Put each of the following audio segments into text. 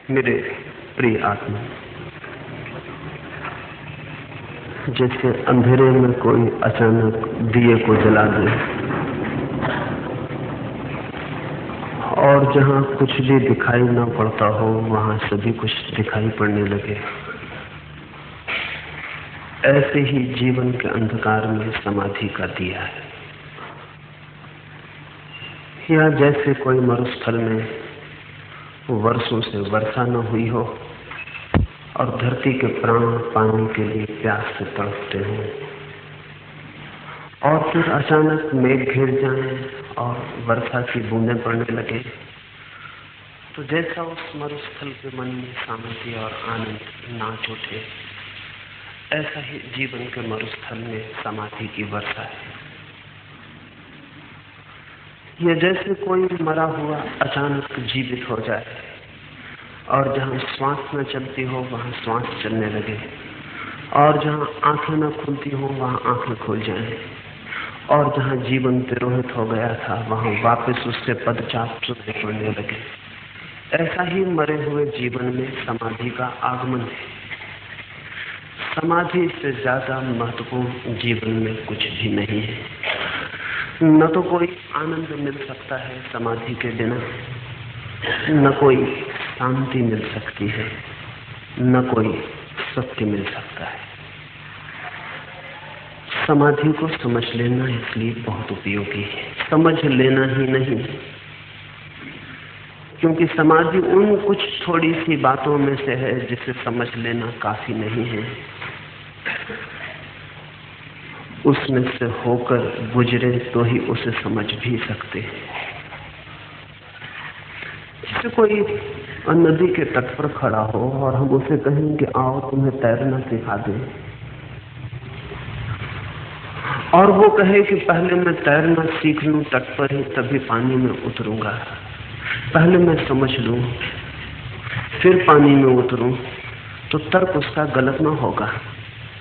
मेरे प्रिय आत्मा, जैसे अंधेरे में कोई अचानक दिए को जला दे और जहां कुछ भी दिखाई न पड़ता हो वहां सभी कुछ दिखाई पड़ने लगे, ऐसे ही जीवन के अंधकार में समाधि का दिया है। या जैसे कोई मरुस्थल में वर्षों से वर्षा न हुई हो और धरती के प्राण पानी के लिए प्यास से तड़पते हों और फिर अचानक मेघ घिर जाए और वर्षा की बूंदें पड़ने लगे, तो जैसा उस मरुस्थल के मन में शांति और आनंद नाच उठे, ऐसा ही जीवन के मरुस्थल में समाधि की वर्षा है। यह जैसे कोई मरा हुआ अचानक जीवित हो जाए और जहां श्वास न चलती हो वहां श्वास चलने लगे और जहां आंखें न खुलती हो वहां आंखें खुल जाएं और जहां जीवन तिरोहित हो गया था वहां वापस उससे पदचाप सुनाई पड़ने लगे, ऐसा ही मरे हुए जीवन में समाधि का आगमन है। समाधि से ज्यादा महत्वपूर्ण जीवन में कुछ भी नहीं है। न तो कोई आनंद मिल सकता है समाधि के बिना, न कोई शांति मिल सकती है, न कोई सत्य मिल सकता है। समाधि को समझ लेना इसलिए बहुत उपयोगी है, समझ लेना ही नहीं, क्योंकि समाधि उन कुछ थोड़ी सी बातों में से है जिसे समझ लेना काफी नहीं है। उसमें से होकर गुजरे तो ही उसे समझ भी सकते हैं। जैसे कोई नदी के तट पर खड़ा हो और हम उसे कहें कि आओ तुम्हें तैरना सिखा दें, और वो कहे कि पहले मैं तैरना सीख लूं तट पर ही तभी पानी में उतरूंगा, पहले मैं समझ लूं फिर पानी में उतरूं, तो तर्क उसका गलत ना होगा,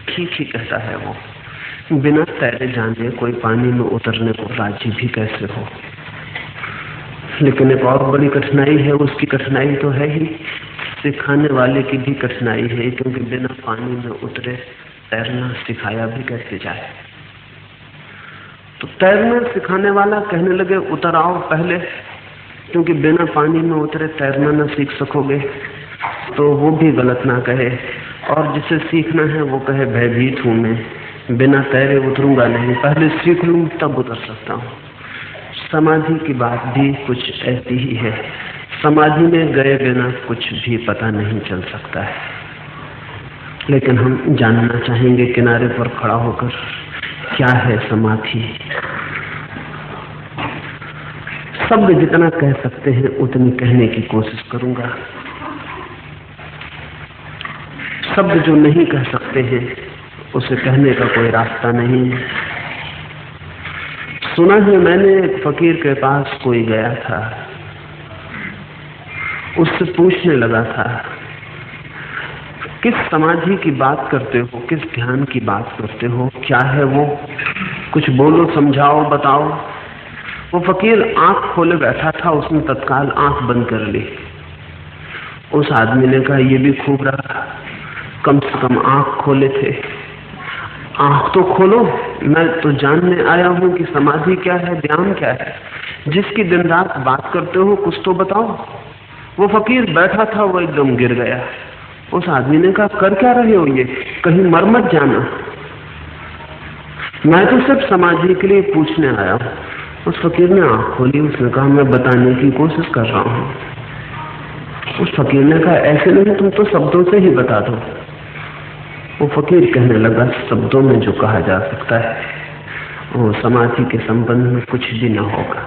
ठीक ही कहता है वो। बिना तैरे जाने कोई पानी में उतरने को राजी भी कैसे हो। लेकिन एक और बड़ी कठिनाई है, उसकी कठिनाई तो है ही, सिखाने वाले की भी कठिनाई है, क्योंकि बिना पानी में उतरे तैरना सिखाया भी कैसे जाए। तो तैरना सिखाने वाला कहने लगे उतर आओ पहले, क्योंकि बिना पानी में उतरे तैरना न सीख सकोगे, तो वो भी गलत ना कहे। और जिसे सीखना है वो कहे भयभीत हूं मैं, बिना तैरे उतरूंगा नहीं, पहले सीख लूं तब उतर सकता हूं। समाधि की बात भी कुछ ऐसी ही है। समाधि में गए बिना कुछ भी पता नहीं चल सकता है। लेकिन हम जानना चाहेंगे किनारे पर खड़ा होकर, क्या है समाधि। शब्द जितना कह सकते हैं उतनी कहने की कोशिश करूंगा। शब्द जो नहीं कह सकते हैं उसे कहने का कोई रास्ता नहीं है। सुना है मैंने, एक फकीर के पास कोई गया था, उससे पूछने लगा था किस समाधि की बात करते हो, किस ध्यान की बात करते हो, क्या है वो, कुछ बोलो, समझाओ, बताओ। वो फकीर आंख खोले बैठा था, उसने तत्काल आंख बंद कर ली। उस आदमी ने कहा ये भी खूब रहा, कम से कम आंख खोले थे, आंख तो खोलो, मैं तो जानने आया हूं कि समाधि क्या है, ध्यान क्या है। जिसकी दिन रात बात करते हो कुछ तो बताओ। वो फकीर बैठा था, वो एकदम गिर गया। उस आदमी ने कहा कर क्या रहे हो ये, कहीं मर मत जाना। मैं तो सिर्फ समाधि के लिए पूछने आया हूं। उस फकीर ने आंख खोली, उसने कहा मैं बताने की कोशिश कर रहा हूं। उस फकीर ने कहा ऐसे नहीं, तुम तो शब्दों से ही बता दो। वो फकीर कहने लगा शब्दों में जो कहा जा सकता है वो समाधि के संबंध में कुछ भी न होगा,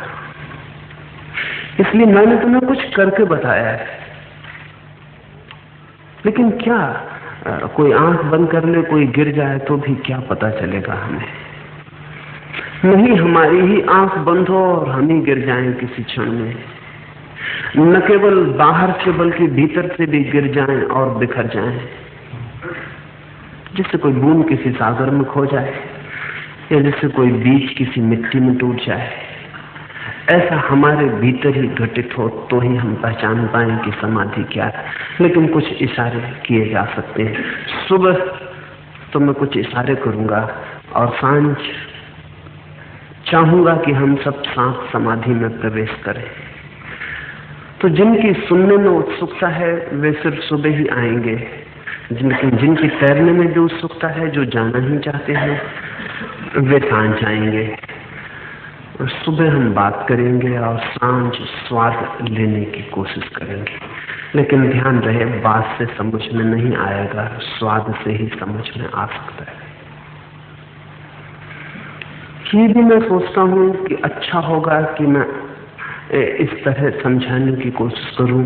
इसलिए मैंने तुम्हें कुछ करके बताया है। लेकिन क्या, कोई आंख बंद कर ले, कोई गिर जाए तो भी क्या पता चलेगा हमें। नहीं हमारी ही आंख बंद हो और हम ही गिर जाएं किसी क्षण में, न केवल बाहर से बल्कि भीतर से भी गिर जाएं और बिखर जाएं, जिससे कोई बूंद किसी सागर में खो जाए या जैसे कोई बीज किसी मिट्टी में टूट जाए। ऐसा हमारे भीतर ही घटित हो तो ही हम पहचान पाएं कि समाधि क्या है। लेकिन कुछ इशारे किए जा सकते हैं। सुबह तो मैं कुछ इशारे करूंगा और सांझ चाहूंगा कि हम सब साथ समाधि में प्रवेश करें। तो जिनकी सुनने में उत्सुकता है वे सिर्फ सुबह ही आएंगे, जिनकी तैरने में भी उत्सुकता है, जो जाना ही चाहते हैं, वे सांझ आएंगे। सुबह हम बात करेंगे और सांझ स्वाद लेने की कोशिश करेंगे। लेकिन ध्यान रहे, बात से समझ में नहीं आएगा, स्वाद से ही समझ में आ सकता है। ये भी मैं सोचता हूं कि अच्छा होगा कि मैं इस तरह समझाने की कोशिश करूं,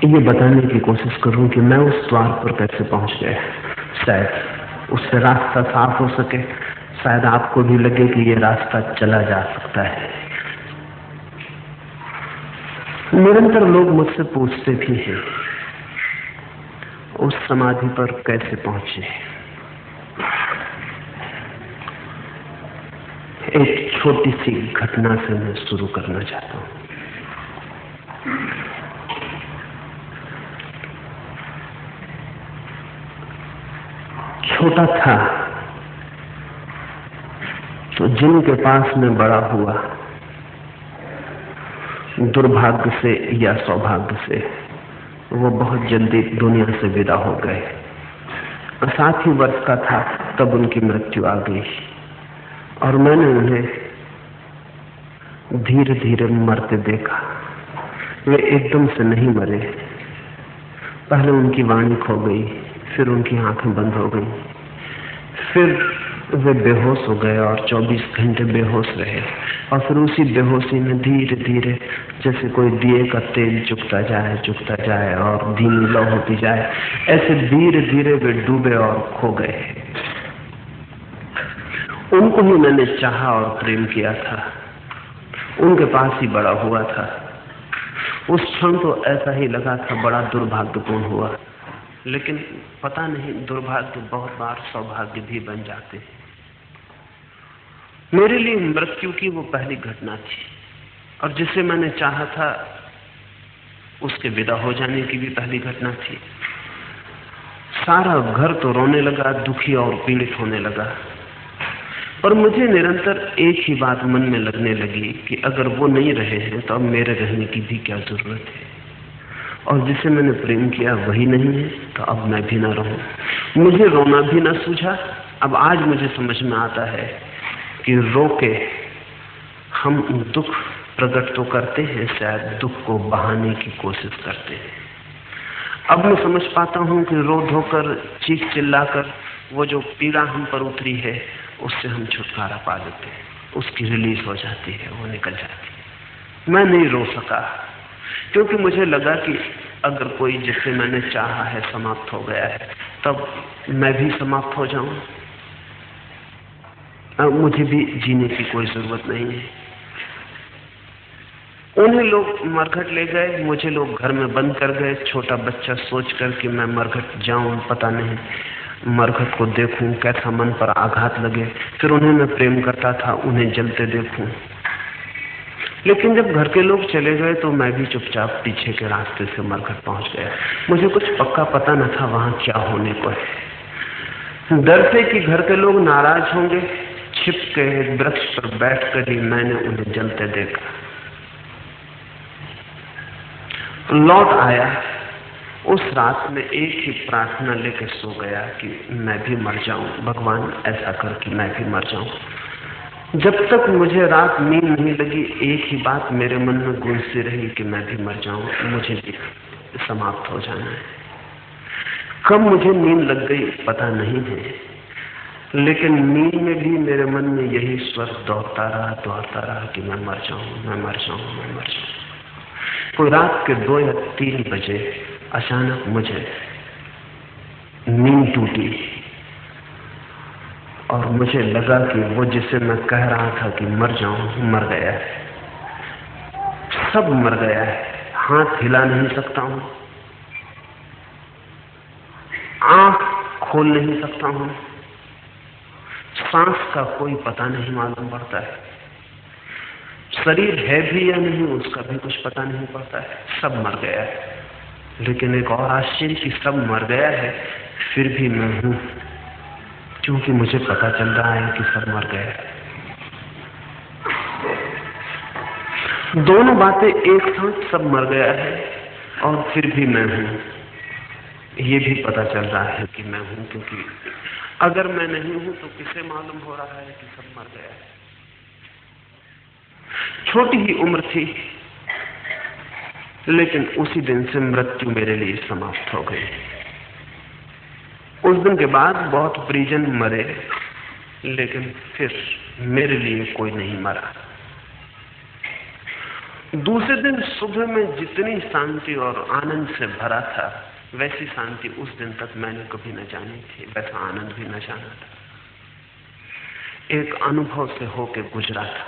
ये बताने की कोशिश करूं कि मैं उस द्वार पर कैसे पहुंच गया। शायद उससे रास्ता साफ हो सके, शायद आपको भी लगे कि ये रास्ता चला जा सकता है। निरंतर लोग मुझसे पूछते भी हैं उस समाधि पर कैसे पहुंचे। एक छोटी सी घटना से मैं शुरू करना चाहता हूं। छोटा था तो जिनके पास में बड़ा हुआ, दुर्भाग्य से या सौभाग्य से वो बहुत जल्दी दुनिया से विदा हो गए। 7 ही वर्ष का था तब उनकी मृत्यु आ गई और मैंने उन्हें धीरे धीरे मरते देखा। वे एकदम से नहीं मरे, पहले उनकी वाणी खो गई, फिर उनकी आंखें बंद हो गई, फिर वे बेहोश हो गए और 24 घंटे बेहोश रहे। और फिर उसी बेहोशी में धीरे धीरे जैसे कोई दिए का तेल चुकता जाए और धीमी लौ होती जाए, ऐसे धीरे धीरे वे डूबे और खो गए। उनको ही मैंने चाहा और प्रेम किया था, उनके पास ही बड़ा हुआ था। उस क्षण तो ऐसा ही लगा था बड़ा दुर्भाग्यपूर्ण हुआ, लेकिन पता नहीं दुर्भाग्य बहुत बार सौभाग्य भी बन जाते हैं। मेरे लिए मृत्यु की वो पहली घटना थी और जिसे मैंने चाहा था उसके विदा हो जाने की भी पहली घटना थी। सारा घर तो रोने लगा, दुखी और पीड़ित होने लगा, पर मुझे निरंतर एक ही बात मन में लगने लगी कि अगर वो नहीं रहे हैं तो अब मेरे रहने की भी क्या जरूरत है, और जिसे मैंने प्रेम किया वही नहीं है तो अब मैं भी ना रहूं। मुझे रोना भी ना सूझा। अब आज मुझे समझ में आता है कि रो के हम दुख प्रकट तो करते हैं, शायद दुख को बहाने की कोशिश करते हैं। अब मैं समझ पाता हूं कि रो धोकर चीख चिल्लाकर वो जो पीड़ा हम पर उतरी है उससे हम छुटकारा पा लेते हैं, उसकी रिलीज हो जाती है, वो निकल जाती है। मैं नहीं रो सका क्योंकि मुझे लगा कि अगर कोई जिसे मैंने चाहा है समाप्त हो गया है तब मैं भी समाप्त हो जाऊं, मुझे भी जीने की कोई जरूरत नहीं है। उन्हें लोग मरघट ले गए, मुझे लोग घर में बंद कर गए, छोटा बच्चा सोचकर कि मैं मरघट जाऊं, पता नहीं मरघट को देखूं, कैसा मन पर आघात लगे। फिर उन्हें मैं प्रेम करता था, उन्हें जलते देखूं। लेकिन जब घर के लोग चले गए तो मैं भी चुपचाप पीछे के रास्ते से मरघट पहुंच गया। मुझे कुछ पक्का पता न था वहां क्या होने को है। डर से कि घर के लोग नाराज होंगे, छिप के वृक्ष पर बैठकर ही मैंने उन्हें जलते देखा। लौट आया, उस रात में एक ही प्रार्थना लेकर सो गया कि मैं भी मर जाऊं, भगवान ऐसा कर कि मैं भी मर जाऊं। जब तक मुझे रात नींद नहीं लगी एक ही बात मेरे मन में गूंजती रही कि मैं भी मर जाऊं, मुझे भी समाप्त हो जाना है। कब मुझे नींद लग गई पता नहीं है, लेकिन नींद में भी मेरे मन में यही स्वर दौड़ता रहा कि मैं मर जाऊं, मैं मर जाऊं, मैं मर जाऊं। कोई रात के 2 या 3 बजे अचानक मुझे नींद टूटी और मुझे लगा कि वो जिसे मैं कह रहा था कि मर जाऊं, मर गया है। सब मर गया है। हाथ हिला नहीं सकता हूं, आंख खोल नहीं सकता हूं, सांस का कोई पता नहीं मालूम पड़ता है, शरीर है भी या नहीं उसका भी कुछ पता नहीं पड़ता है, सब मर गया है। लेकिन एक और आश्चर्य कि सब मर गया है फिर भी मैं हूं, क्योंकि मुझे पता चल रहा है कि सब मर गया है। दोनों बातें एक साथ, सब मर गया है और फिर भी मैं हूं, ये भी पता चल रहा है कि मैं हूं, क्योंकि अगर मैं नहीं हूं तो किसे मालूम हो रहा है कि सब मर गया है। छोटी ही उम्र थी, लेकिन उसी दिन से मृत्यु मेरे लिए समाप्त हो गई। उस दिन के बाद बहुत परिजन मरे, लेकिन फिर मेरे लिए कोई नहीं मरा। दूसरे दिन सुबह में जितनी शांति और आनंद से भरा था, वैसी शांति उस दिन तक मैंने कभी न जानी थी, वैसा आनंद भी न जाना था। एक अनुभव से होके गुजरा था।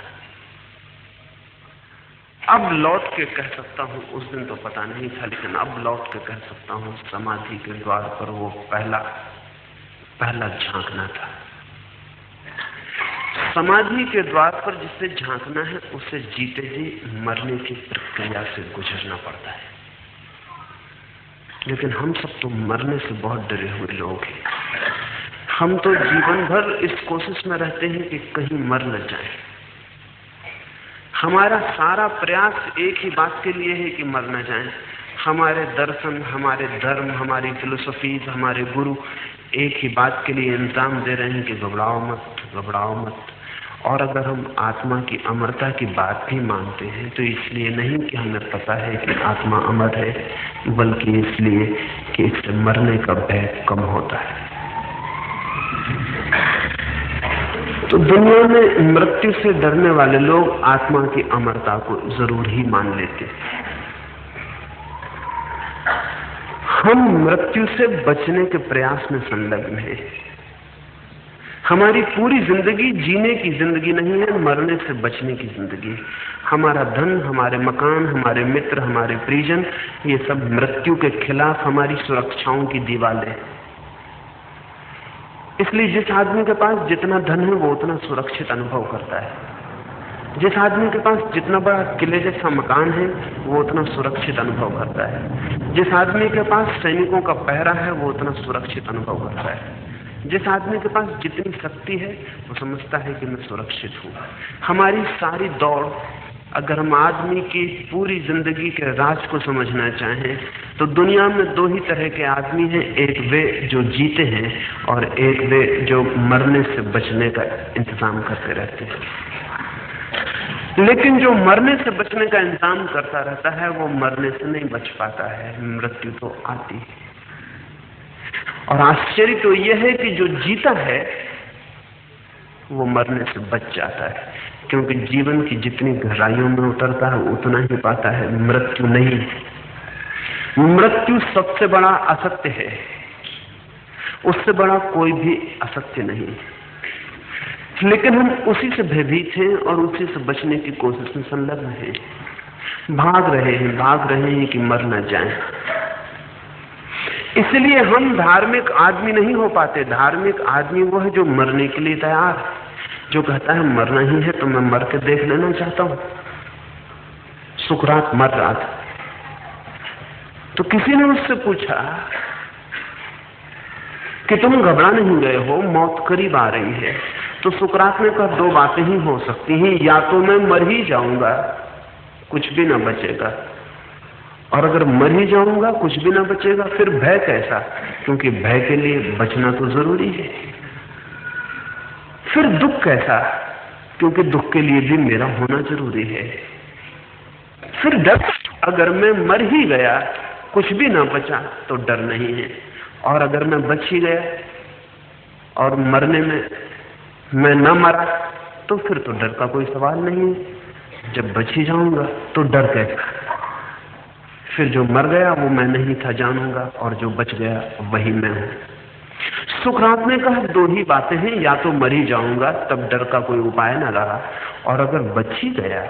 अब लौट के कह सकता हूं, उस दिन तो पता नहीं था, लेकिन अब लौट के कह सकता हूं, समाधि के द्वार पर वो पहला झांकना था। समाधि के द्वार पर जिसे झांकना है, उसे जीते जी मरने की प्रक्रिया से गुजरना पड़ता है। लेकिन हम सब तो मरने से बहुत डरे हुए लोग हैं। हम तो जीवन भर इस कोशिश में रहते हैं कि कहीं मर न जाए। हमारा सारा प्रयास एक ही बात के लिए है कि मर न जाए। हमारे दर्शन, हमारे धर्म, हमारी फिलोसफीज, हमारे गुरु एक ही बात के लिए इंतजाम दे रहे हैं कि घबराओ मत, घबराओ मत। और अगर हम आत्मा की अमरता की बात भी मानते हैं तो इसलिए नहीं कि हमें पता है कि आत्मा अमर है, बल्कि इसलिए कि इससे मरने का भय कम होता है। तो दुनिया में मृत्यु से डरने वाले लोग आत्मा की अमरता को जरूर ही मान लेते हैं। हम मृत्यु से बचने के प्रयास में संलग्न हैं। हमारी पूरी जिंदगी जीने की जिंदगी नहीं है, मरने से बचने की जिंदगी। हमारा धन, हमारे मकान, हमारे मित्र, हमारे परिजन, ये सब मृत्यु के खिलाफ हमारी सुरक्षाओं की दीवारें। इसलिए जिस आदमी के पास जितना धन है वो उतना सुरक्षित अनुभव करता है। जिस आदमी के पास जितना बड़ा किले जैसा मकान है वो उतना सुरक्षित अनुभव करता है। जिस आदमी के पास सैनिकों का पहरा है वो उतना सुरक्षित अनुभव करता है। जिस आदमी के पास जितनी शक्ति है वो समझता है कि मैं सुरक्षित हूं। हमारी सारी दौड़, अगर हम आदमी की पूरी जिंदगी के राज को समझना चाहें तो दुनिया में दो ही तरह के आदमी हैं। एक वे जो जीते हैं और एक वे जो मरने से बचने का इंतजाम करते रहते हैं। लेकिन जो मरने से बचने का इंतजाम करता रहता है वो मरने से नहीं बच पाता है, मृत्यु तो आती है। और आश्चर्य तो यह है कि जो जीता है वो मरने से बच जाता है, क्योंकि जीवन की जितनी गहराइयों में उतरता है उतना ही पाता है, मृत्यु नहीं। मृत्यु सबसे बड़ा असत्य है, उससे बड़ा कोई भी असत्य नहीं। लेकिन हम उसी से भयभीत हैं और उसी से बचने की कोशिश में संलग्न हैं। भाग रहे हैं कि मर न जाएं। इसलिए हम धार्मिक आदमी नहीं हो पाते। धार्मिक आदमी वो है जो मरने के लिए तैयार है, जो कहता है मरना ही है तो मैं मर के देख लेना चाहता हूं। सुकरात मर रहा था तो किसी ने उससे पूछा कि तुम घबरा नहीं गए हो, मौत करीब आ रही है। तो सुकरात ने कहा दो बातें ही हो सकती हैं, या तो मैं मर ही जाऊंगा, कुछ भी ना बचेगा, और अगर मर ही जाऊंगा कुछ भी ना बचेगा, फिर भय कैसा, क्योंकि भय के लिए बचना तो जरूरी है। फिर दुख कैसा, क्योंकि दुख के लिए भी मेरा होना जरूरी है। फिर डर, अगर मैं मर ही गया कुछ भी ना बचा तो डर नहीं है, और अगर मैं बच ही गया और मरने में मैं न मरा तो फिर तो डर का कोई सवाल नहीं है। जब बच ही जाऊंगा तो डर कैसा। फिर जो मर गया वो मैं नहीं था जानूंगा, और जो बच गया वही मैं हूं। सुकरात ने कहा दो ही बातें हैं, या तो मर ही जाऊंगा तब डर का कोई उपाय ना रहा, और अगर बच ही गया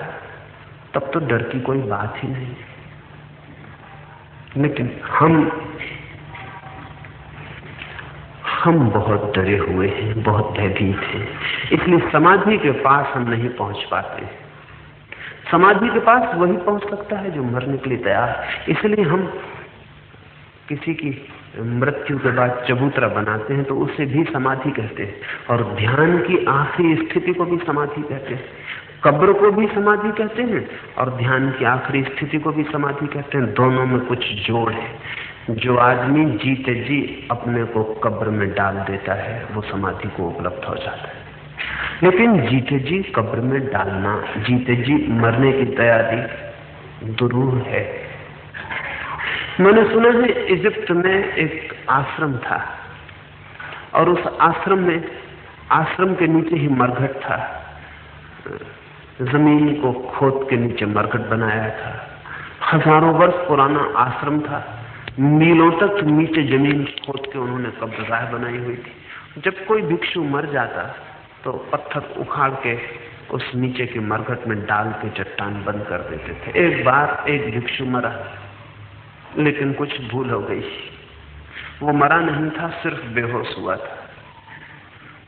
तब तो डर की कोई बात ही नहीं। लेकिन हम बहुत डरे हुए हैं, बहुत भयभीत हैं, इसलिए समाधि के पास हम नहीं पहुंच पाते। समाधि के पास वही पहुंच सकता है जो मरने के लिए तैयार है। इसलिए हम किसी की मृत्यु के बाद चबूतरा बनाते हैं तो उसे भी समाधि कहते हैं, और ध्यान की आखिरी स्थिति को भी समाधि कहते हैं। कब्र को भी समाधि कहते हैं और ध्यान की आखिरी स्थिति को भी समाधि कहते हैं। दोनों में कुछ जोड़ है। जो आदमी जीते जी अपने को कब्र में डाल देता है वो समाधि को उपलब्ध हो जाता है, लेकिन जीते जी कब्र में डालना, जीते जी मरने की तैयारी दुरूह है। मैंने सुना है इजिप्ट में एक आश्रम था और उस आश्रम के नीचे ही मरघट था। जमीन को खोद के नीचे मरघट बनाया था। हजारों वर्ष पुराना आश्रम था। मीलों तक नीचे जमीन खोद के उन्होंने कब्रगाह बनाई हुई थी। जब कोई भिक्षु मर जाता तो पत्थर उखाड़ के उस नीचे के मरघट में डाल के चट्टान बंद कर देते थे। एक बार एक भिक्षु मरा, लेकिन कुछ भूल हो गई। वो मरा नहीं था, सिर्फ बेहोश हुआ था।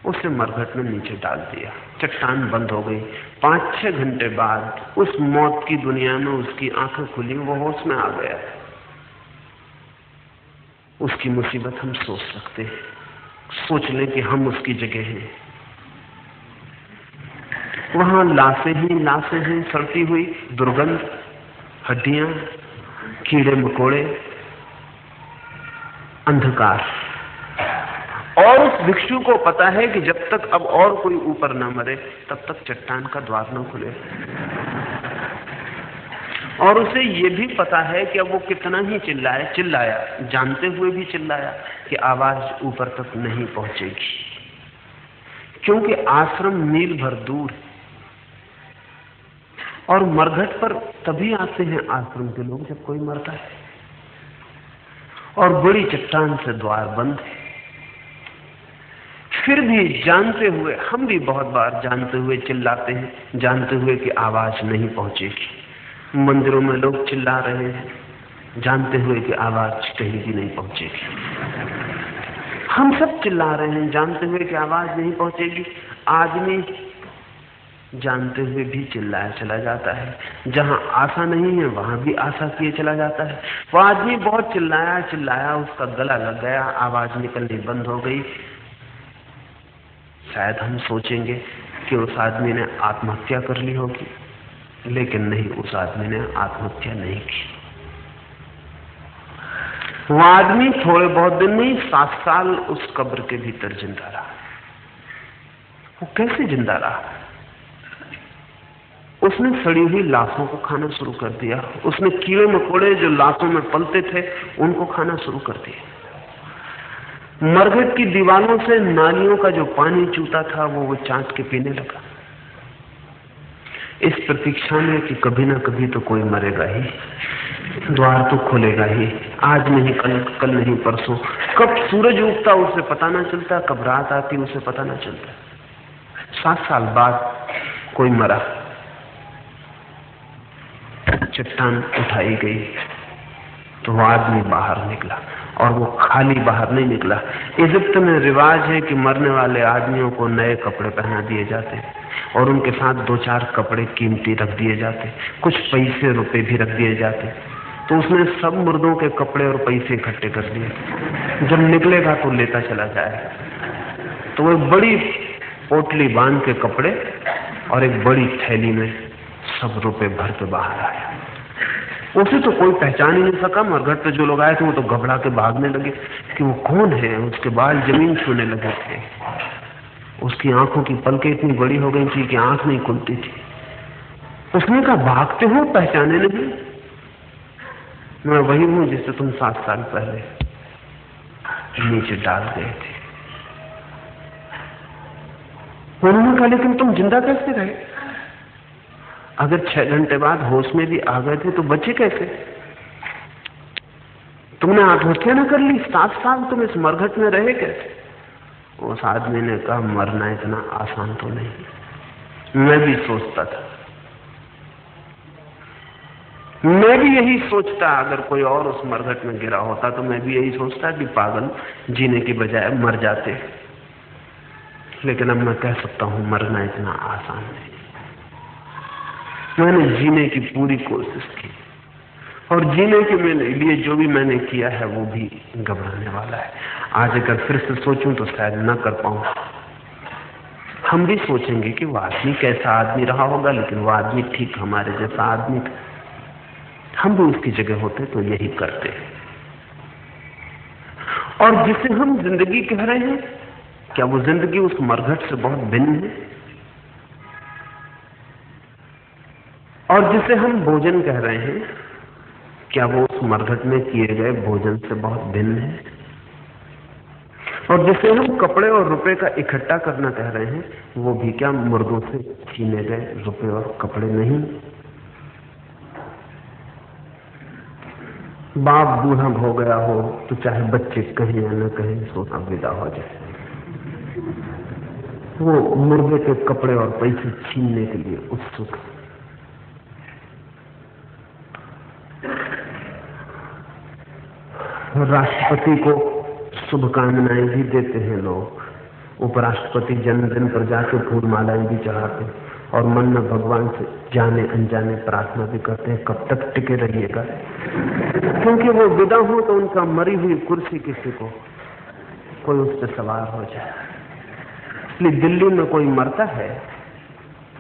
उसे मरघट में नीचे डाल दिया, चट्टान बंद हो गई। 5-6 घंटे बाद उस मौत की दुनिया में उसकी आंखें खुली, वो होश में आ गया। उसकी मुसीबत हम सोच सकते हैं, सोच लें कि हम उसकी जगह हैं। वहां लाशें ही लाशें हैं, सड़ती हुई, दुर्गंध, हड्डियां, कीड़े मकोड़े, अंधकार। और उस भिक्षु को पता है कि जब तक अब और कोई ऊपर न मरे तब तक चट्टान का द्वार न खुले। और उसे ये भी पता है कि अब वो कितना ही चिल्लाया, जानते हुए भी चिल्लाया कि आवाज ऊपर तक नहीं पहुंचेगी, क्योंकि आश्रम मील भर दूर है। और मरघट पर तभी आते हैं आश्रम के लोग जब कोई मरता है, और बड़ी चट्टान से द्वार बंद है। फिर भी जानते हुए, हम भी बहुत बार जानते हुए चिल्लाते हैं, जानते हुए कि आवाज नहीं पहुंचेगी। मंदिरों में लोग चिल्ला रहे हैं, जानते हुए कि आवाज कहीं भी नहीं पहुंचेगी। हम सब चिल्ला रहे हैं, जानते हुए कि आवाज नहीं पहुंचेगी। आदमी जानते हुए भी चिल्लाया चला जाता है। जहां आशा नहीं है वहां भी आशा किए चला जाता है। वो आदमी बहुत चिल्लाया, उसका गला लग गया, आवाज निकलनी बंद हो गई। शायद हम सोचेंगे कि उस आदमी ने आत्महत्या कर ली होगी, लेकिन नहीं, उस आदमी ने आत्महत्या नहीं की। वो आदमी थोड़े बहुत दिन नहीं, 7 साल उस कब्र के भीतर जिंदा रहा। वो कैसे जिंदा रहा? उसने सड़ी हुई लाशों को खाना शुरू कर दिया। उसने कीड़े मकोड़े जो लाशों में पलते थे उनको खाना शुरू कर दिया। मरघट की दीवारों से नालियों का जो पानी चूता था वो चाट के पीने लगा, इस प्रतीक्षा में कि कभी ना कभी तो कोई मरेगा ही, द्वार तो खुलेगा ही, आज नहीं कल नहीं परसों। कब सूरज उगता उसे पता ना चलता, कब रात आती उसे पता ना चलता। 7 साल बाद कोई मरा, चट्टान उठाई गई तो वो आदमी बाहर निकला, और वो खाली बाहर नहीं निकला। इजिप्ट में रिवाज है कि मरने वाले आदमियों को नए कपड़े पहना दिए जाते और उनके साथ 2-4 कपड़े कीमती रख दिए जाते, कुछ पैसे रुपए भी रख दिए जाते। तो उसने सब मुर्दों के कपड़े और पैसे इकट्ठे कर दिए। जब निकलेगा तो लेता चला जाए। तो वो एक बड़ी पोटली बांध के कपड़े और एक बड़ी थैली में सब रुपए भर के बाहर आया। उसे तो कोई पहचान ही नहीं सका। मरघट पे जो लोग आए थे वो तो घबरा के भागने लगे कि वो कौन है। उसके बाल जमीन छूने लगे थे, उसकी आंखों की पलकें इतनी बड़ी हो गई थी कि आंख नहीं खुलती थी। उसने कहा, भागते हो, पहचाने नहीं? मैं वही हूं जिससे तुम 7 साल पहले नीचे डाल गए थे। उन्होंने कहा, लेकिन तुम जिंदा कैसे रहे? अगर 6 घंटे बाद होश में भी आ गए थे तो बचे कैसे? तुमने आत्महत्या न कर ली? 7 साल तुम इस मरघट में रहे कैसे? उस आदमी ने कहा, मरना इतना आसान तो नहीं। मैं भी सोचता था मैं भी यही सोचता, अगर कोई और उस मरघट में गिरा होता तो मैं भी यही सोचता कि पागल जीने की बजाय मर जाते। लेकिन अब मैं कह सकता हूं मरना इतना आसान नहीं। मैंने जीने की पूरी कोशिश की, और जीने के लिए जो भी मैंने किया है वो भी घबराने वाला है। आज अगर फिर से सोचूं तो शायद न कर पाऊं। हम भी सोचेंगे कि वो आदमी कैसा आदमी रहा होगा, लेकिन वो आदमी ठीक हमारे जैसा आदमी था। हम भी उसकी जगह होते तो यही करते। और जिसे हम जिंदगी कह रहे हैं, क्या वो जिंदगी उस मरघट से बहुत भिन्न है? और जिसे हम भोजन कह रहे हैं, क्या वो उस मरघट में किए गए भोजन से बहुत भिन्न है? और जिसे हम कपड़े और रुपए का इकट्ठा करना कह रहे हैं, वो भी क्या मुर्दों से छीने गए रुपए और कपड़े नहीं? बाप बूढ़ा हो गया हो तो चाहे बच्चे कहीं या न कहीं सोना विदा हो जाए, वो मुर्दे के कपड़े और पैसे छीनने के लिए उत्सुक है। राष्ट्रपति को शुभकामनाएं भी देते हैं लोग, उपराष्ट्रपति जन्मदिन पर जाके फूल मालाएं भी चढ़ाते, और मन में भगवान से जाने अनजाने प्रार्थना भी करते हैं कब तक टिके रहिएगा, क्योंकि वो विदा हो तो उनका मरी हुई कुर्सी किसी को कोई उस पर सवार हो जाए। इसलिए दिल्ली में कोई मरता है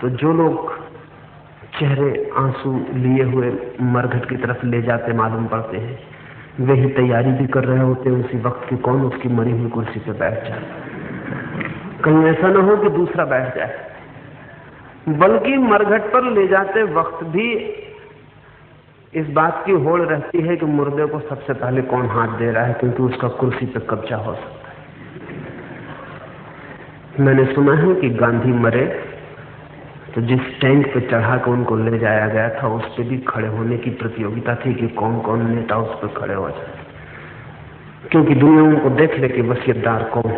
तो जो लोग चेहरे आंसू लिए हुए मरघट की तरफ ले जाते मालूम पड़ते हैं, वही तैयारी भी कर रहे होते हैं उसी वक्त की कौन उसकी मरी हुई कुर्सी पे बैठ जाए, कहीं ऐसा ना हो कि दूसरा बैठ जाए। बल्कि मरघट पर ले जाते वक्त भी इस बात की होड़ रहती है कि मुर्दे को सबसे पहले कौन हाथ दे रहा है, क्योंकि उसका कुर्सी पे कब्जा हो सकता है। मैंने सुना है कि गांधी मरे तो जिस टैंक पे चढ़ा के उनको ले जाया गया था उस पे भी खड़े होने की प्रतियोगिता थी कि कौन कौन नेता उस पर खड़े हो जाए, क्योंकि दुनिया उनको देख ले कि वसीयतदार कौन।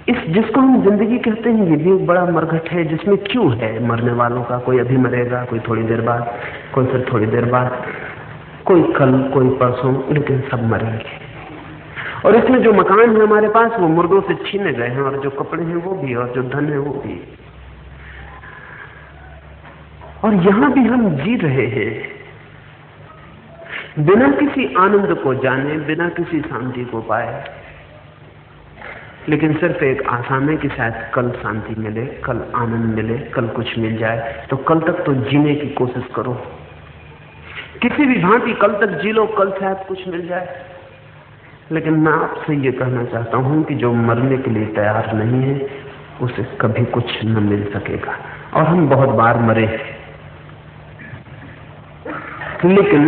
इस जिसको हम जिंदगी कहते हैं ये भी एक बड़ा मरघट है, जिसमें क्यों है मरने वालों का, कोई अभी मरेगा, कोई थोड़ी देर बाद, कोई फिर थोड़ी देर बाद, कोई कल, कोई परसों, लेकिन सब मरेंगे। और इसमें जो मकान है हमारे पास वो मुर्दों से छीने गए हैं, और जो कपड़े हैं वो भी, और जो धन है वो भी। और यहां भी हम जी रहे हैं बिना किसी आनंद को जाने, बिना किसी शांति को पाए, लेकिन सिर्फ एक आशा में कि शायद कल शांति मिले, कल आनंद मिले, कल कुछ मिल जाए। तो कल तक तो जीने की कोशिश करो, किसी भी भांति कल तक जी लो, कल शायद कुछ मिल जाए। लेकिन मैं आपसे ये कहना चाहता हूं कि जो मरने के लिए तैयार नहीं है उसे कभी कुछ न मिल सकेगा। और हम बहुत बार मरे, लेकिन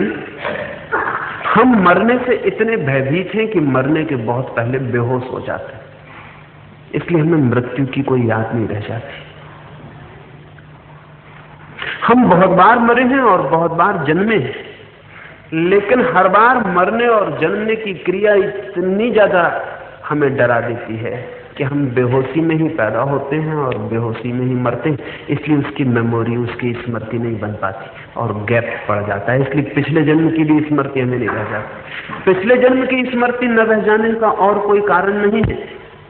हम मरने से इतने भयभीत हैं कि मरने के बहुत पहले बेहोश हो जाते हैं, इसलिए हमें मृत्यु की कोई याद नहीं रह जाती। हम बहुत बार मरे हैं और बहुत बार जन्मे हैं, लेकिन हर बार मरने और जन्मने की क्रिया इतनी ज्यादा हमें डरा देती है कि हम बेहोशी में ही पैदा होते हैं और बेहोशी में ही मरते हैं। इसलिए उसकी मेमोरी, उसकी स्मृति नहीं बन पाती और गैप पड़ जाता है। इसलिए पिछले जन्म की भी स्मृति हमें नहीं रह जाती। पिछले जन्म की स्मृति न रह जाने का और कोई कारण नहीं है।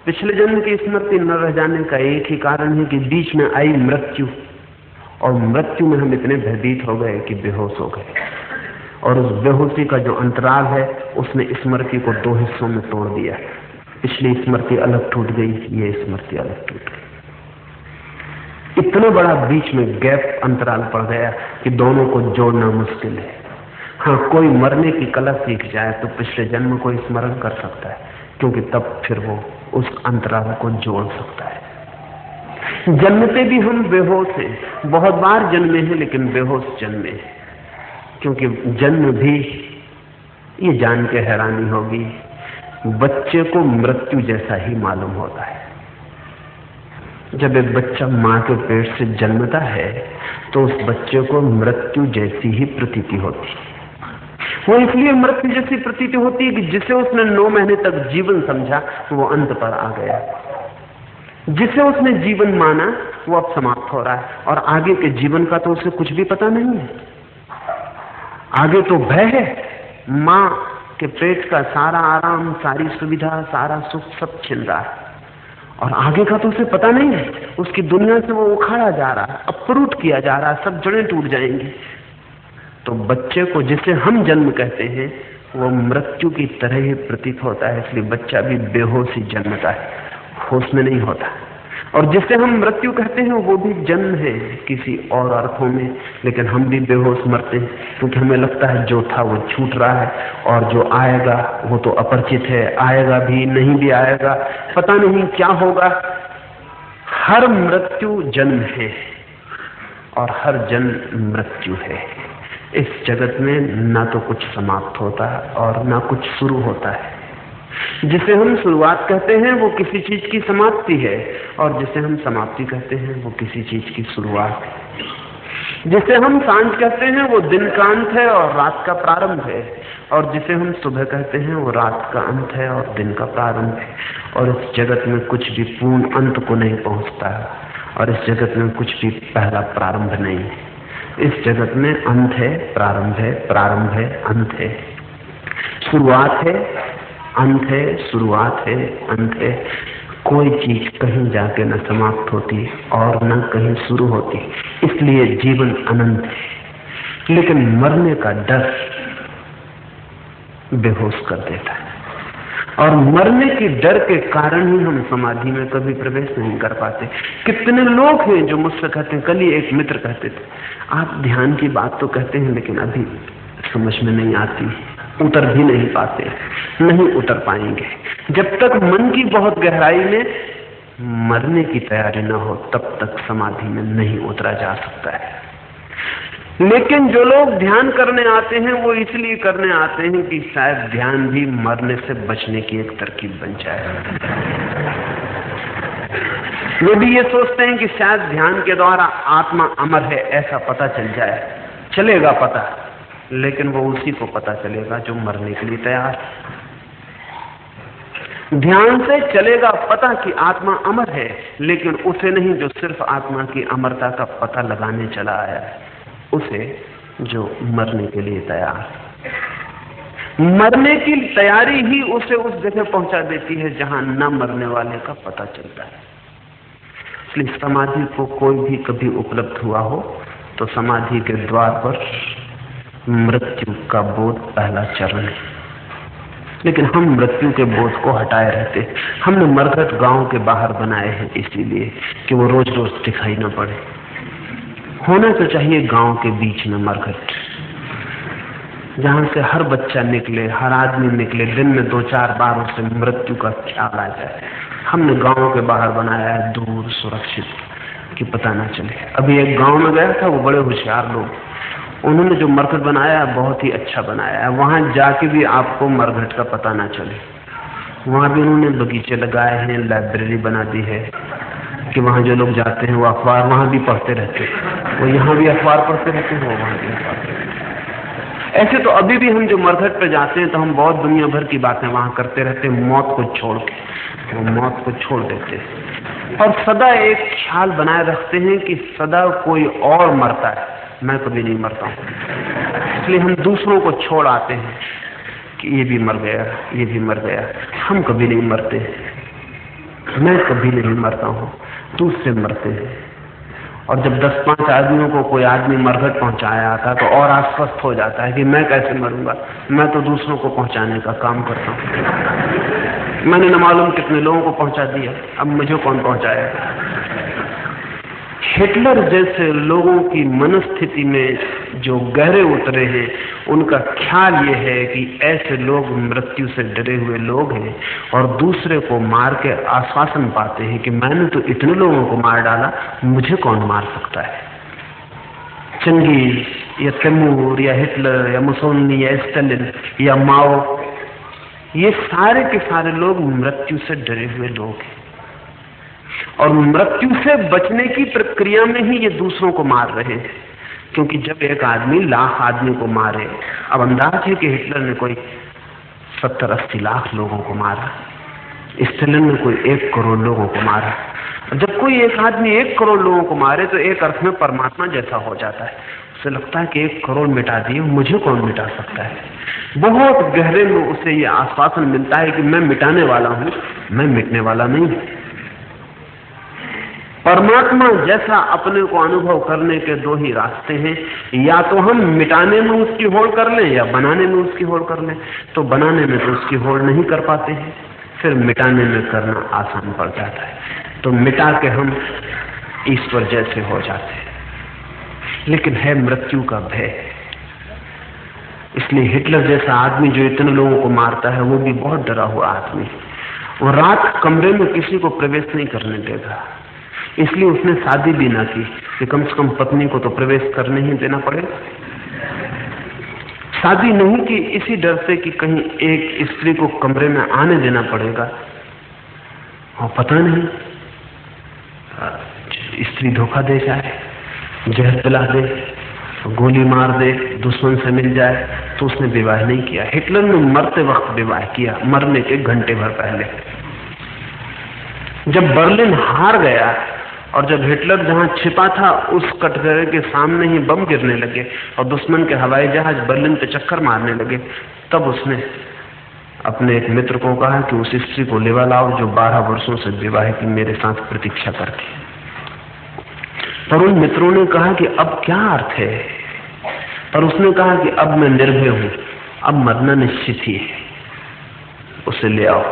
पिछले जन्म की स्मृति न रह जाने का एक ही कारण है कि बीच में आई मृत्यु, और मृत्यु में हम इतने भयभीत हो गए कि बेहोश हो गए, और उस बेहोशी का जो अंतराल है उसने स्मृति को दो हिस्सों में तोड़ दिया। पिछली स्मृति अलग टूट गई, ये स्मृति अलग टूट गई। इतना बड़ा बीच में गैप अंतराल पड़ गया कि दोनों को जोड़ना मुश्किल है। हाँ, कोई मरने की कला सीख जाए तो पिछले जन्म को स्मरण कर सकता है, क्योंकि तब फिर वो उस अंतराल को जोड़ सकता है। जन्मते भी हम बेहोश हैं, बहुत बार जन्मे हैं लेकिन बेहोश जन्मे हैं, क्योंकि जन्म भी, ये जान के हैरानी होगी, बच्चे को मृत्यु जैसा ही मालूम होता है। जब एक बच्चा मां के पेट से जन्मता है तो उस बच्चे को मृत्यु जैसी ही प्रतीति होती है। वो इसलिए मृत्यु जैसी प्रतीति होती है कि जिसे उसने 9 महीने तक जीवन समझा वो अंत पर आ गया। जिसे उसने जीवन माना वो अब समाप्त हो रहा है, और आगे के जीवन का तो उसे कुछ भी पता नहीं है। आगे तो भय है, मां के पेट का सारा आराम, सारी सुविधा, सारा सुख सब छिन रहा है, और आगे का तो उसे पता नहीं है। उसकी दुनिया से वो उखाड़ा जा रहा है, अपरूट किया जा रहा है, सब जड़ें टूट जाएंगी। तो बच्चे को जिसे हम जन्म कहते हैं वो मृत्यु की तरह ही प्रतीत होता है, इसलिए बच्चा भी बेहोश ही जन्मता है, होश में नहीं होता। और जिसे हम मृत्यु कहते हैं वो भी जन्म है किसी और अर्थों में, लेकिन हम भी बेहोश मरते हैं, क्योंकि हमें लगता है जो था वो छूट रहा है, और जो आएगा वो तो अपरिचित है, आएगा भी नहीं भी आएगा, पता नहीं क्या होगा। हर मृत्यु जन्म है और हर जन्म मृत्यु है। इस जगत में ना तो कुछ समाप्त होता है और ना कुछ शुरू होता है। जिसे हम शुरुआत कहते हैं वो किसी चीज की समाप्ति है, और जिसे हम समाप्ति कहते हैं वो किसी चीज की शुरुआत है। जिसे हम सांझ कहते हैं वो दिन का अंत है और रात का प्रारंभ है, और जिसे हम सुबह कहते हैं वो रात का अंत है और दिन का प्रारंभ है। और इस जगत में कुछ भी पूर्ण अंत को नहीं पहुंचता है, और इस जगत में कुछ भी पहला प्रारंभ नहीं है। इस जगत में अंत है, प्रारंभ है, प्रारंभ है, अंत है, शुरुआत है, अंत है, शुरुआत है, अंत है। कोई चीज कहीं जाके न समाप्त होती और न कहीं शुरू होती, इसलिए जीवन अनंत है। लेकिन मरने का डर बेहोश कर देता है, और मरने के डर के कारण ही हम समाधि में कभी प्रवेश नहीं कर पाते। कितने लोग हैं जो मुझसे कहते हैं, कल ही एक मित्र कहते थे, आप ध्यान की बात तो कहते हैं लेकिन अभी समझ में नहीं आती, उतर भी नहीं पाते, नहीं उतर पाएंगे। जब तक मन की बहुत गहराई में मरने की तैयारी न हो तब तक समाधि में नहीं उतरा जा सकता है। लेकिन जो लोग ध्यान करने आते हैं वो इसलिए करने आते हैं कि शायद ध्यान भी मरने से बचने की एक तरकीब बन जाए। वे भी ये सोचते हैं कि शायद ध्यान के द्वारा आत्मा अमर है ऐसा पता चल जाए, चलेगा पता, लेकिन वो उसी को पता चलेगा जो मरने के लिए तैयार है। ध्यान से चलेगा पता कि आत्मा अमर है, लेकिन उसे नहीं जो सिर्फ आत्मा की अमरता का पता लगाने चला आया है, उसे जो मरने के लिए तैयार है। मरने की तैयारी ही उसे उस जगह पहुंचा देती है जहां न मरने वाले का पता चलता है। इसलिए समाधि को कोई भी कभी उपलब्ध हुआ हो तो समाधि के द्वार पर मृत्यु का बोध पहला चरण है। लेकिन हम मृत्यु के बोध को हटाए रहते। हमने मरघट गांव के बाहर बनाए हैं इसीलिए कि वो रोज रोज दिखाई न पड़े। होना तो चाहिए गांव के बीच में मरघट, जहां से हर बच्चा निकले, हर आदमी निकले, दिन में 2-4 बार उसे मृत्यु का ख्याल आ जाए। हमने गांव के बाहर बनाया है दूर, सुरक्षित, कि पता ना चले। अभी एक गांव में गया था, वो बड़े होशियार लोग, उन्होंने जो मरघट बनाया है बहुत ही अच्छा बनाया है। वहां जाके भी आपको मरघट का पता ना चले। वहां भी उन्होंने बगीचे लगाए हैं, लाइब्रेरी बना दी है कि वहां जो लोग जाते हैं वो अखबार वहां भी पढ़ते रहते हैं, वो यहाँ भी अखबार पढ़ते रहते हैं, वो वहां भी अखबार पढ़ते रहते हैं। ऐसे तो अभी भी हम जो मरघट पे जाते हैं तो हम बहुत दुनिया भर की बातें वहां करते रहते हैं, मौत को छोड़ के। वो मौत को छोड़ देते हैं और सदा एक ख्याल बनाए रखते हैं कि सदा कोई और मरता है, मैं कभी नहीं मरता हूं। इसलिए हम दूसरों को छोड़ आते हैं कि ये भी मर गया, ये भी मर गया। हम कभी नहीं मरते, मैं कभी नहीं मरता हूं, दूसरे मरते हैं। और जब 10-5 आदमियों को कोई आदमी मरघट पहुंचाया आता तो और आश्वस्त हो जाता है कि मैं कैसे मरूंगा, मैं तो दूसरों को पहुंचाने का काम करता हूं। मैंने न मालूम कितने लोगों को पहुंचा दिया, अब मुझे कौन पहुंचाएगा। हिटलर जैसे लोगों की मनस्थिति में जो गहरे उतरे हैं, उनका ख्याल ये है कि ऐसे लोग मृत्यु से डरे हुए लोग हैं और दूसरे को मार के आश्वासन पाते हैं कि मैंने तो इतने लोगों को मार डाला, मुझे कौन मार सकता है। चंगेज या तैमूर या हिटलर या मुसोलिनी या स्टालिन या माओ, ये सारे के सारे लोग मृत्यु से डरे हुए लोग हैं और मृत्यु से बचने की प्रक्रिया में ही ये दूसरों को मार रहे हैं। क्योंकि जब एक आदमी लाख आदमी को मारे, अब अंदाज है कि हिटलर ने कोई 70-80 लाख लोगों को मारा, स्टालिन ने कोई 1 करोड़ लोगों को मारा। जब कोई एक आदमी 1 करोड़ लोगों को मारे तो एक अर्थ में परमात्मा जैसा हो जाता है। उसे लगता है कि 1 करोड़ मिटा दिए, मुझे कौन मिटा सकता है। बहुत गहरे में उसे ये आश्वासन मिलता है कि मैं मिटाने वाला हूं, मैं मिटने वाला नहीं। परमात्मा जैसा अपने को अनुभव करने के 2 ही रास्ते हैं, या तो हम मिटाने में उसकी होड़ कर लें या बनाने में उसकी होड़ कर लें। तो बनाने में तो उसकी होड़ नहीं कर पाते हैं, फिर मिटाने में करना आसान पड़ जाता है। तो मिटा के हम ईश्वर जैसे हो जाते हैं। लेकिन है मृत्यु का भय। इसलिए हिटलर जैसा आदमी जो इतने लोगों को मारता है, वो भी बहुत डरा हुआ आदमी। वो रात कमरे में किसी को प्रवेश नहीं करने देगा। इसलिए उसने शादी भी ना की कि कम से कम पत्नी को तो प्रवेश करने ही देना पड़ेगा। शादी नहीं की इसी डर से कि कहीं एक स्त्री को कमरे में आने देना पड़ेगा और पता नहीं स्त्री धोखा दे जाए, जहर पिला दे, गोली मार दे, दुश्मन से मिल जाए। तो उसने विवाह नहीं किया। हिटलर ने मरते वक्त विवाह किया, मरने के घंटे भर पहले। जब बर्लिन हार गया और जब हिटलर जहां छिपा था उस कटघरे के सामने ही बम गिरने लगे और दुश्मन के हवाई जहाज बर्लिन पे चक्कर मारने लगे, तब उसने अपने एक मित्र को कहा कि उस स्त्री को लेवा लाओ जो 12 वर्षों से विवाह की मेरे साथ प्रतीक्षा करती। पर उन मित्रों ने कहा कि अब क्या अर्थ है। पर उसने कहा कि अब मैं निर्भय हूं, अब मरना निश्चित ही है, उसे ले आओ।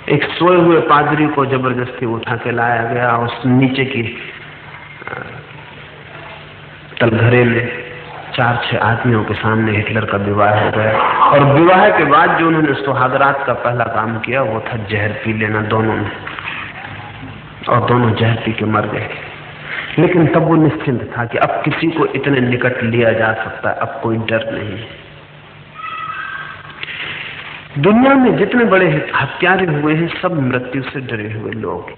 एक सोए हुए पादरी को जबरदस्ती उठा के लाया गया। उस नीचे की तलघरे में 4-6 आदमियों के सामने हिटलर का विवाह हो गया। और विवाह के बाद जो उन्होंने सुहागरात का पहला काम किया वो था जहर पी लेना दोनों ने, और दोनों जहर पी के मर गए। लेकिन तब वो निश्चिंत था कि अब किसी को इतने निकट लिया जा सकता है, अब कोई डर नहीं। दुनिया में जितने बड़े हत्यारे हुए हैं सब मृत्यु से डरे हुए लोग।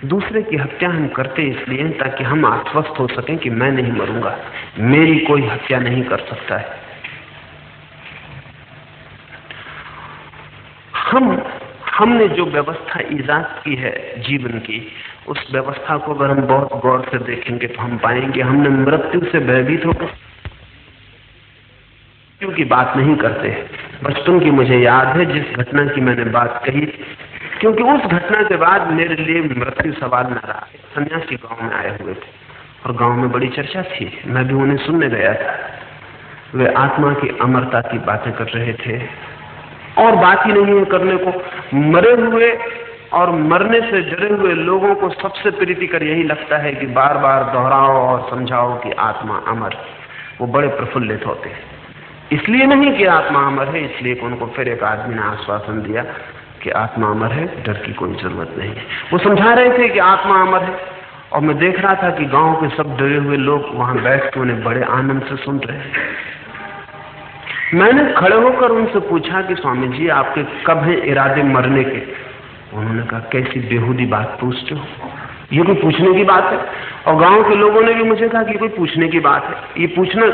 दूसरे की हत्या हम करते इसलिए ताकि हम आश्वस्त हो सकें कि मैं नहीं मरूंगा, मेरी कोई हत्या नहीं कर सकता है। हमने जो व्यवस्था ईजाद की है जीवन की, उस व्यवस्था को अगर हम बहुत गौर से देखेंगे तो हम पाएंगे हमने मृत्यु से भयभीत होकर मृत्यु की बात नहीं करते। बचपन की मुझे याद है जिस घटना की मैंने बात कही, क्योंकि उस घटना के बाद मेरे लिए मृत्यु सवाल न रहा। सन्यासी गांव में आए हुए थे और गांव में बड़ी चर्चा थी, मैं भी उन्हें सुनने गया था। वे आत्मा की अमरता की बातें कर रहे थे और बात ही नहीं है करने को। मरे हुए और मरने से डरे हुए लोगों को सबसे प्रीतिकर यही लगता है कि बार बार दोहराओ और समझाओ कि आत्मा अमर। वो बड़े प्रफुल्लित होते हैं। इसलिए नहीं कि आत्मा अमर है, इसलिए कि उनको फिर एक आदमी ने आश्वासन दिया कि आत्मा अमर है, डर की कोई जरूरत नहीं है। वो समझा रहे थे कि आत्मा अमर है और मैं देख रहा था कि गांव के सब डरे हुए लोग वहां बैठ के उन्हें बड़े आनंद से सुन रहे हैं। मैंने खड़े होकर उनसे पूछा कि स्वामी जी आपके कब हैं इरादे मरने के। उन्होंने कहा कैसी बेहूदी बात पूछते हो, ये कोई पूछने की बात है। और गांव के लोगों ने भी मुझे कहा कि कोई पूछने की बात है, ये पूछना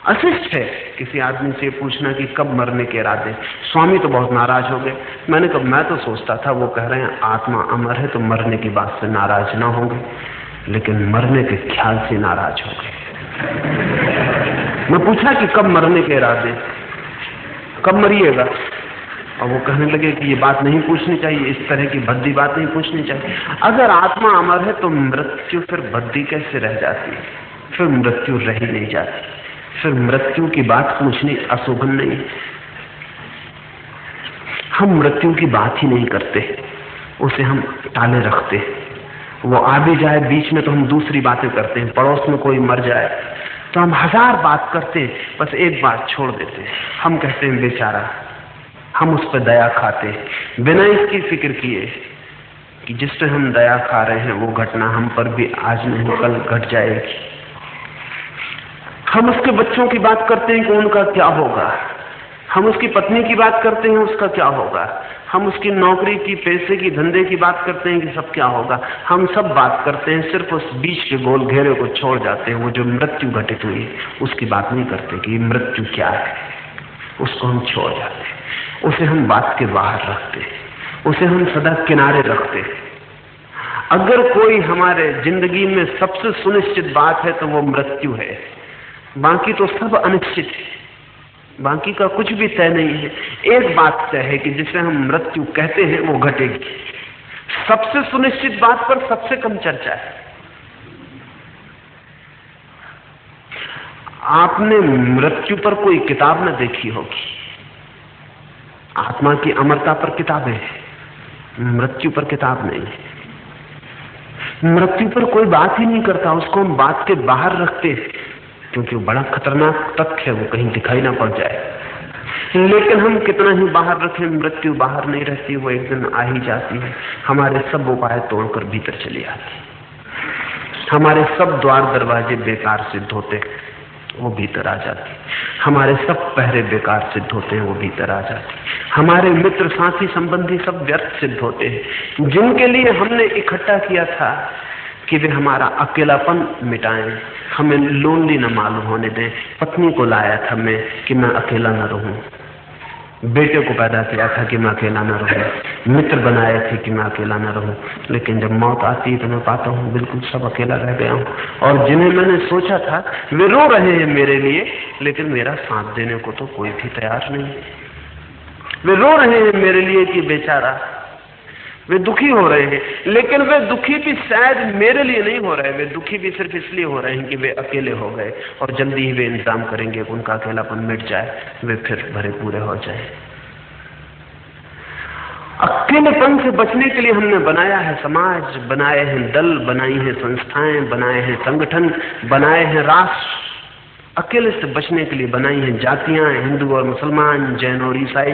अशिष्ट है किसी आदमी से पूछना कि कब मरने के इरादे। स्वामी तो बहुत नाराज हो गए। मैंने कहा मैं तो सोचता था वो कह रहे हैं आत्मा अमर है तो मरने की बात से नाराज ना होंगे, लेकिन मरने के ख्याल से नाराज हो गए। मैं पूछा कि कब मरने के इरादे, कब मरिएगा। और वो कहने लगे कि ये बात नहीं पूछनी चाहिए, इस तरह की भद्दी बात नहीं पूछनी चाहिए। अगर आत्मा अमर है तो मृत्यु फिर भद्दी कैसे रह जाती है, फिर मृत्यु रह ही नहीं जाती, फिर मृत्यु की बात पूछनी अशोभन नहीं। हम मृत्यु की बात ही नहीं करते, उसे हम टाले रखते। वो आ भी जाए बीच में तो हम दूसरी बातें करते हैं। पड़ोस में कोई मर जाए तो हम 1000 बात करते हैं, बस एक बात छोड़ देते हैं। हम कहते हैं बेचारा, हम उस पर दया खाते बिना इसकी फिक्र किए कि जिस पे हम दया खा रहे हैं वो घटना हम पर भी आज नहीं कल घट जाएगी। हम उसके बच्चों की बात करते हैं कि उनका क्या होगा, हम उसकी पत्नी की बात करते हैं उसका क्या होगा, हम उसकी नौकरी की, पैसे की, धंधे की बात करते हैं कि सब क्या होगा। हम सब बात करते हैं, सिर्फ उस बीच के गोल घेरे को छोड़ जाते हैं। वो जो मृत्यु घटित हुई उसकी बात नहीं करते कि मृत्यु क्या है, उसको हम छोड़ जाते हैं, उसे हम बात के बाहर रखते हैं, उसे हम सदा किनारे रखते हैं। अगर कोई हमारे जिंदगी में सबसे सुनिश्चित बात है तो वो मृत्यु है। बाकी तो सब अनिश्चित है, बाकी का कुछ भी तय नहीं है। एक बात तय है कि जिसे हम मृत्यु कहते हैं वो घटेगी। सबसे सुनिश्चित बात पर सबसे कम चर्चा है। आपने मृत्यु पर कोई किताब न देखी होगी। आत्मा की अमरता पर किताबें हैं, मृत्यु पर किताब नहीं है। मृत्यु पर कोई बात ही नहीं करता, उसको हम बात के बाहर रखते हैं क्योंकि वो बड़ा खतरनाक तथ्य है, वो कहीं दिखाई ना पड़ जाए। लेकिन हम कितना ही बाहर रखें, मृत्यु बाहर नहीं रहती, वो एक दिन आ ही जाती है। हमारे सब उपाय तोड़कर भीतर चली आती, हमारे सब द्वार दरवाजे बेकार सिद्ध होते, वो भीतर आ जाती। हमारे सब पहरे बेकार सिद्ध होते हैं, वो भीतर आ जाती। हमारे मित्र साथी संबंधी सब व्यर्थ सिद्ध होते हैं। जिनके लिए हमने इकट्ठा किया था कि वे हमारा अकेलापन मिटाएं, हमें लोनली न मालूम होने दें। पत्नी को लाया था मैं कि मैं अकेला न रहूं, बेटे को पैदा किया था कि मैं अकेला न रहूं, मित्र बनाए थे कि मैं अकेला न रहूं। लेकिन जब मौत आती है तो मैं पाता हूं बिल्कुल सब अकेला रह गया हूं। और जिन्हें मैंने सोचा था वे रो रहे हैं मेरे लिए, लेकिन मेरा साथ देने को तो कोई भी तैयार नहीं। वे रो रहे हैं मेरे लिए कि बेचारा, वे दुखी हो रहे हैं, लेकिन वे दुखी भी शायद मेरे लिए नहीं हो रहे। वे दुखी भी सिर्फ इसलिए हो रहे हैं कि वे अकेले हो गए और जल्दी ही वे इंतजाम करेंगे कि उनका अकेलापन मिट जाए, वे फिर भरे पूरे हो जाए। अकेलेपन से बचने के लिए हमने बनाया है समाज, बनाए हैं दल, बनाई हैं संस्थाएं, बनाए हैं संगठन, बनाए हैं राष्ट्र। अकेले से बचने के लिए बनाई हैं जातियां, हिंदू और मुसलमान, जैन और ईसाई,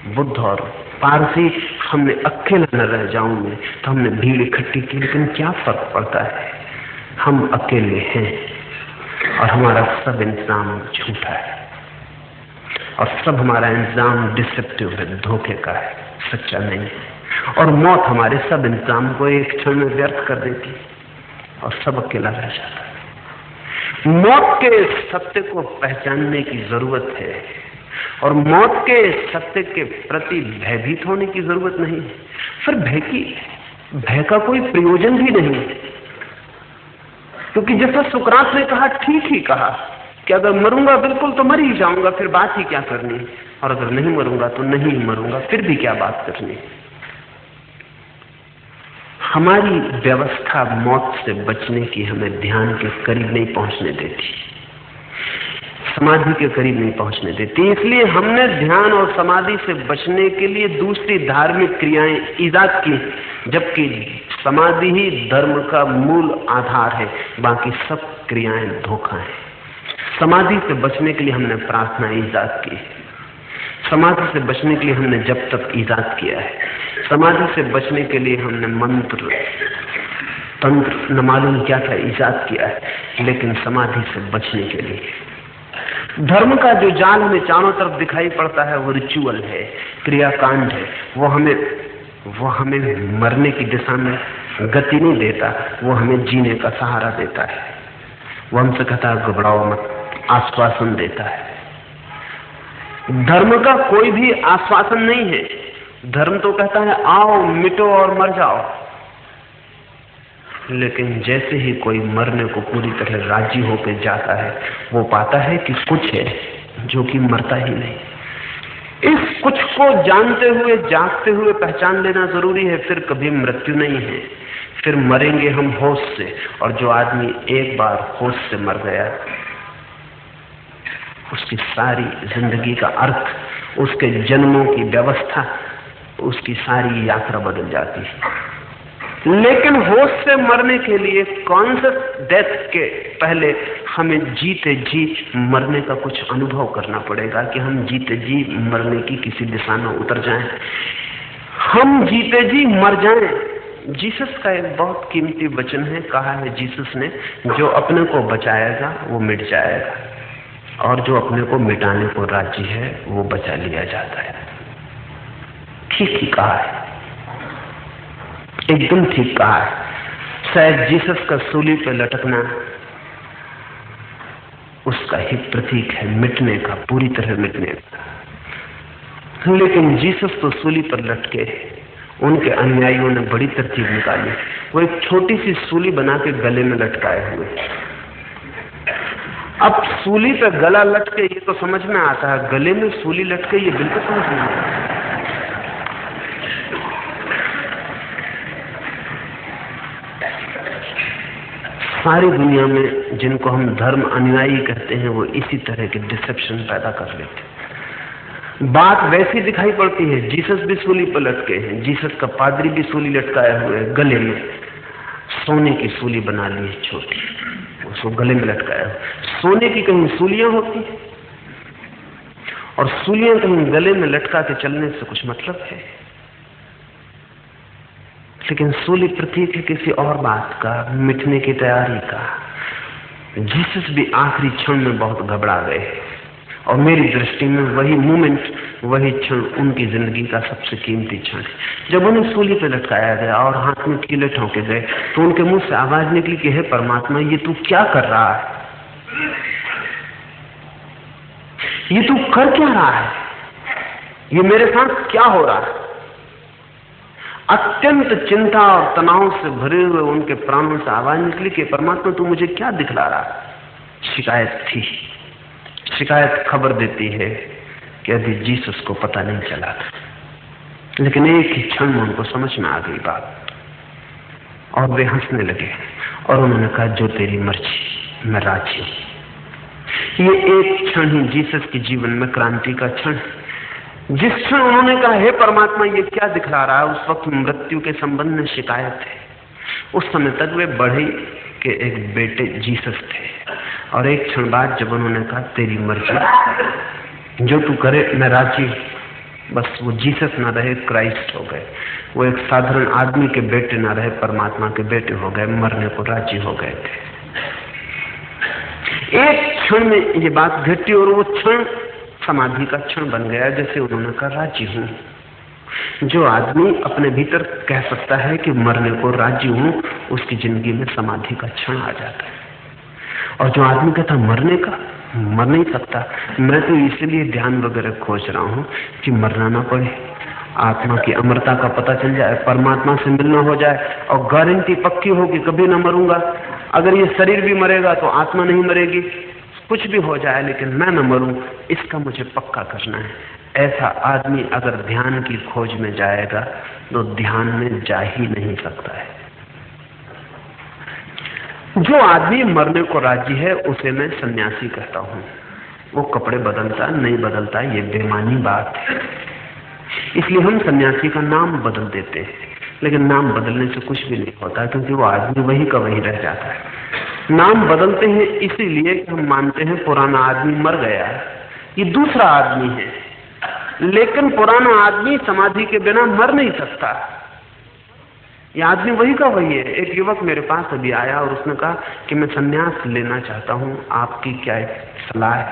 बुद्ध और पारसी। हमने अकेला न रह जाऊं मैं, तो हमने भीड़ इकट्ठी की। लेकिन क्या फर्क पड़ता है, हम अकेले हैं और हमारा सब इंतजाम झूठा है और सब हमारा इंतजाम डिसेप्टिव है, धोखे का है, सच्चा नहीं है। और मौत हमारे सब इंतजाम को एक क्षण में व्यर्थ कर देती और सब अकेला रह जाता है। मौत के सत्य को पहचानने की जरूरत है और मौत के सत्य के प्रति भयभीत होने की जरूरत नहीं है। फिर भय का कोई प्रयोजन भी नहीं है, क्योंकि जैसा सुकरात ने कहा, ठीक ही कहा कि अगर मरूंगा बिल्कुल तो मर ही जाऊंगा, फिर बात ही क्या करनी, और अगर नहीं मरूंगा तो नहीं मरूंगा, फिर भी क्या बात करनी। हमारी व्यवस्था मौत से बचने की हमें ध्यान के करीब नहीं पहुंचने देती, समाधि के करीब नहीं पहुंचने देती। इसलिए हमने ध्यान और समाधि से बचने के लिए दूसरी धार्मिक क्रियाएं ईजाद की, जबकि समाधि ही धर्म का मूल आधार है, बाकी सब क्रियाएं धोखा है। समाधि से बचने के लिए हमने प्रार्थना ईजाद की, समाधि से बचने के लिए हमने जब तक ईजाद किया है, समाधि से बचने के लिए हमने मंत्र तंत्र न मालूम क्या क्या ईजाद किया है। लेकिन समाधि से बचने के लिए धर्म का जो जाल हमें चारों तरफ दिखाई पड़ता है वो रिचुअल है, क्रियाकांड है। वो हमें मरने की दिशा में गति नहीं देता, वो हमें जीने का सहारा देता है। वो हमसे कहता है घबराओ मत, आश्वासन देता है। धर्म का कोई भी आश्वासन नहीं है। धर्म तो कहता है आओ मिटो और मर जाओ, लेकिन जैसे ही कोई मरने को पूरी तरह राजी होकर जाता है, वो पाता है कि कुछ है जो कि मरता ही नहीं। इस कुछ को जानते हुए, जागते हुए पहचान लेना जरूरी है। फिर कभी मृत्यु नहीं है, फिर मरेंगे हम होश से। और जो आदमी एक बार होश से मर गया, उसकी सारी जिंदगी का अर्थ, उसके जन्मों की व्यवस्था, उसकी सारी यात्रा बदल जाती है। लेकिन होश से मरने के लिए कॉन्शियस डेथ के पहले हमें जीते जी मरने का कुछ अनुभव करना पड़ेगा कि हम जीते जी मरने की किसी दिशा में उतर जाएं, हम जीते जी मर जाएं। जीसस का एक बहुत कीमती वचन है, कहा है जीसस ने, जो अपने को बचाएगा वो मिट जाएगा और जो अपने को मिटाने को राजी है वो बचा लिया जाता है। ठीक ही कहा है, एकदम ठीक कहा है। शायद जीसस का सूली पे लटकना उसका ही प्रतीक है मिटने का, पूरी तरह मिटने का। लेकिन जीसस तो सूली पर लटके उनके अनुयायियों ने बड़ी तरकीब निकाली। वो एक छोटी सी सूली बना के गले में लटकाए हुए। अब सूली पे गला लटके ये तो समझ में आता है, गले में सूली लटके ये बिल्कुल समझ में नहीं आता। सारी दुनिया में जिनको हम धर्म अनुयायी कहते हैं वो इसी तरह के डिसेप्शन पैदा कर लेते हैं। बात वैसी दिखाई पड़ती है, जीसस भी सूली पर लटके हैं, जीसस का पादरी भी सूली लटकाया हुआ है, गले में सोने की सूली बना ली है छोटी, उसको गले में लटकाया हुआ। सोने की कहीं सूलियां होती और सूलियां कहीं गले में लटका के चलने से कुछ मतलब है, लेकिन सूली प्रतीक है किसी और बात का, मिटने की तैयारी का। जीसस भी आखिरी क्षण में बहुत घबरा गए और मेरी दृष्टि में वही मोमेंट, वही क्षण उनकी जिंदगी का सबसे कीमती क्षण है। जब उन्हें सूली पे लटकाया गया और हाथ में कीले ठोंके गए तो उनके मुंह से आवाज निकली कि हे परमात्मा, ये तू क्या कर रहा है? ये तू कर क्या रहा है? ये मेरे साथ क्या हो रहा है? अत्यंत चिंता और तनाव से भरे हुए उनके प्राणों से आवाज निकली कि परमात्मा तू मुझे क्या दिखला रहा है? शिकायत थी। शिकायत खबर देती है कि अभी जीसस को पता नहीं चला था, लेकिन एक ही क्षण में उनको समझ में आ गई बात और वे हंसने लगे और उन्होंने कहा जो तेरी मर्जी, मैं राजी हूं। ये एक क्षण ही जीसस के जीवन में क्रांति का क्षण। जिस क्षण उन्होंने कहा हे परमात्मा ये क्या दिखला रहा है, उस वक्त मृत्यु के संबंध में शिकायत है। उस समय तक वे बढ़ई के एक बेटे जीसस थे और एक क्षण बाद जब उन्होंने कहा तेरी मर्जी, जो तू करे मैं राजी, बस वो जीसस ना रहे, क्राइस्ट हो गए। वो एक साधारण आदमी के बेटे ना रहे, परमात्मा के बेटे हो गए, मरने को राजी हो गए थे। एक क्षण में ये बात घटी और वो क्षण समाधि का क्षण बन गया। जैसे उन्होंने कहा राजी हूं। जो आदमी अपने भीतर कह सकता है कि मरने को राजी हूं, उसकी जिंदगी में समाधि का क्षण आ जाता है। और जो आदमी कहता मरने का, मर नहीं सकता, मैं तो इसलिए ध्यान वगैरह खोज रहा हूं कि मरना ना पड़े, आत्मा की अमरता का पता चल जाए, परमात्मा से मिलना हो जाए और गारंटी पक्की हो कि कभी ना मरूंगा। अगर ये शरीर भी मरेगा तो आत्मा नहीं मरेगी, कुछ भी हो जाए लेकिन मैं न मरूं, इसका मुझे पक्का करना है। ऐसा आदमी अगर ध्यान की खोज में जाएगा तो ध्यान में जा ही नहीं सकता है। जो आदमी मरने को राजी है उसे मैं सन्यासी कहता हूं। वो कपड़े बदलता नहीं बदलता ये बेमानी बात है, इसलिए हम सन्यासी का नाम बदल देते हैं, लेकिन नाम बदलने से कुछ भी नहीं होता क्योंकि वो आदमी वही का वही रह जाता है। नाम बदलते हैं इसीलिए कि हम मानते हैं पुराना आदमी मर गया है, ये दूसरा आदमी है, लेकिन पुराना आदमी समाधि के बिना मर नहीं सकता। ये आदमी वही का वही है। एक युवक मेरे पास अभी आया और उसने कहा कि मैं संन्यास लेना चाहता हूं, आपकी क्या सलाह है?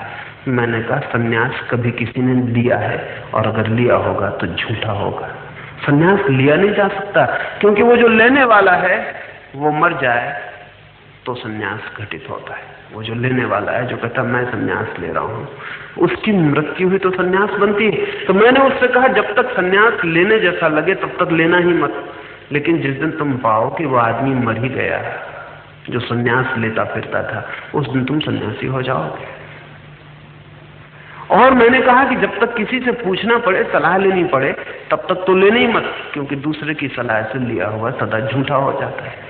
मैंने कहा संन्यास कभी किसी ने लिया है और अगर लिया होगा तो झूठा होगा। संन्यास लिया नहीं जा सकता क्योंकि वो जो लेने वाला है वो मर जाए तो संन्यास घटित होता है। वो जो लेने वाला है, जो कहता मैं संन्यास ले रहा हूं, उसकी मृत्यु हुई तो संन्यास बनती है। तो मैंने उससे कहा जब तक संन्यास लेने जैसा लगे तब तक लेना ही मत, लेकिन जिस दिन तुम पाओ कि वो आदमी मर ही गया जो संन्यास लेता फिरता था, उस दिन तुम सन्यासी हो जाओगे। और मैंने कहा कि जब तक किसी से पूछना पड़े, सलाह लेनी पड़े, तब तक तो लेने ही मत, क्योंकि दूसरे की सलाह से लिया हुआ सदा झूठा हो जाता है।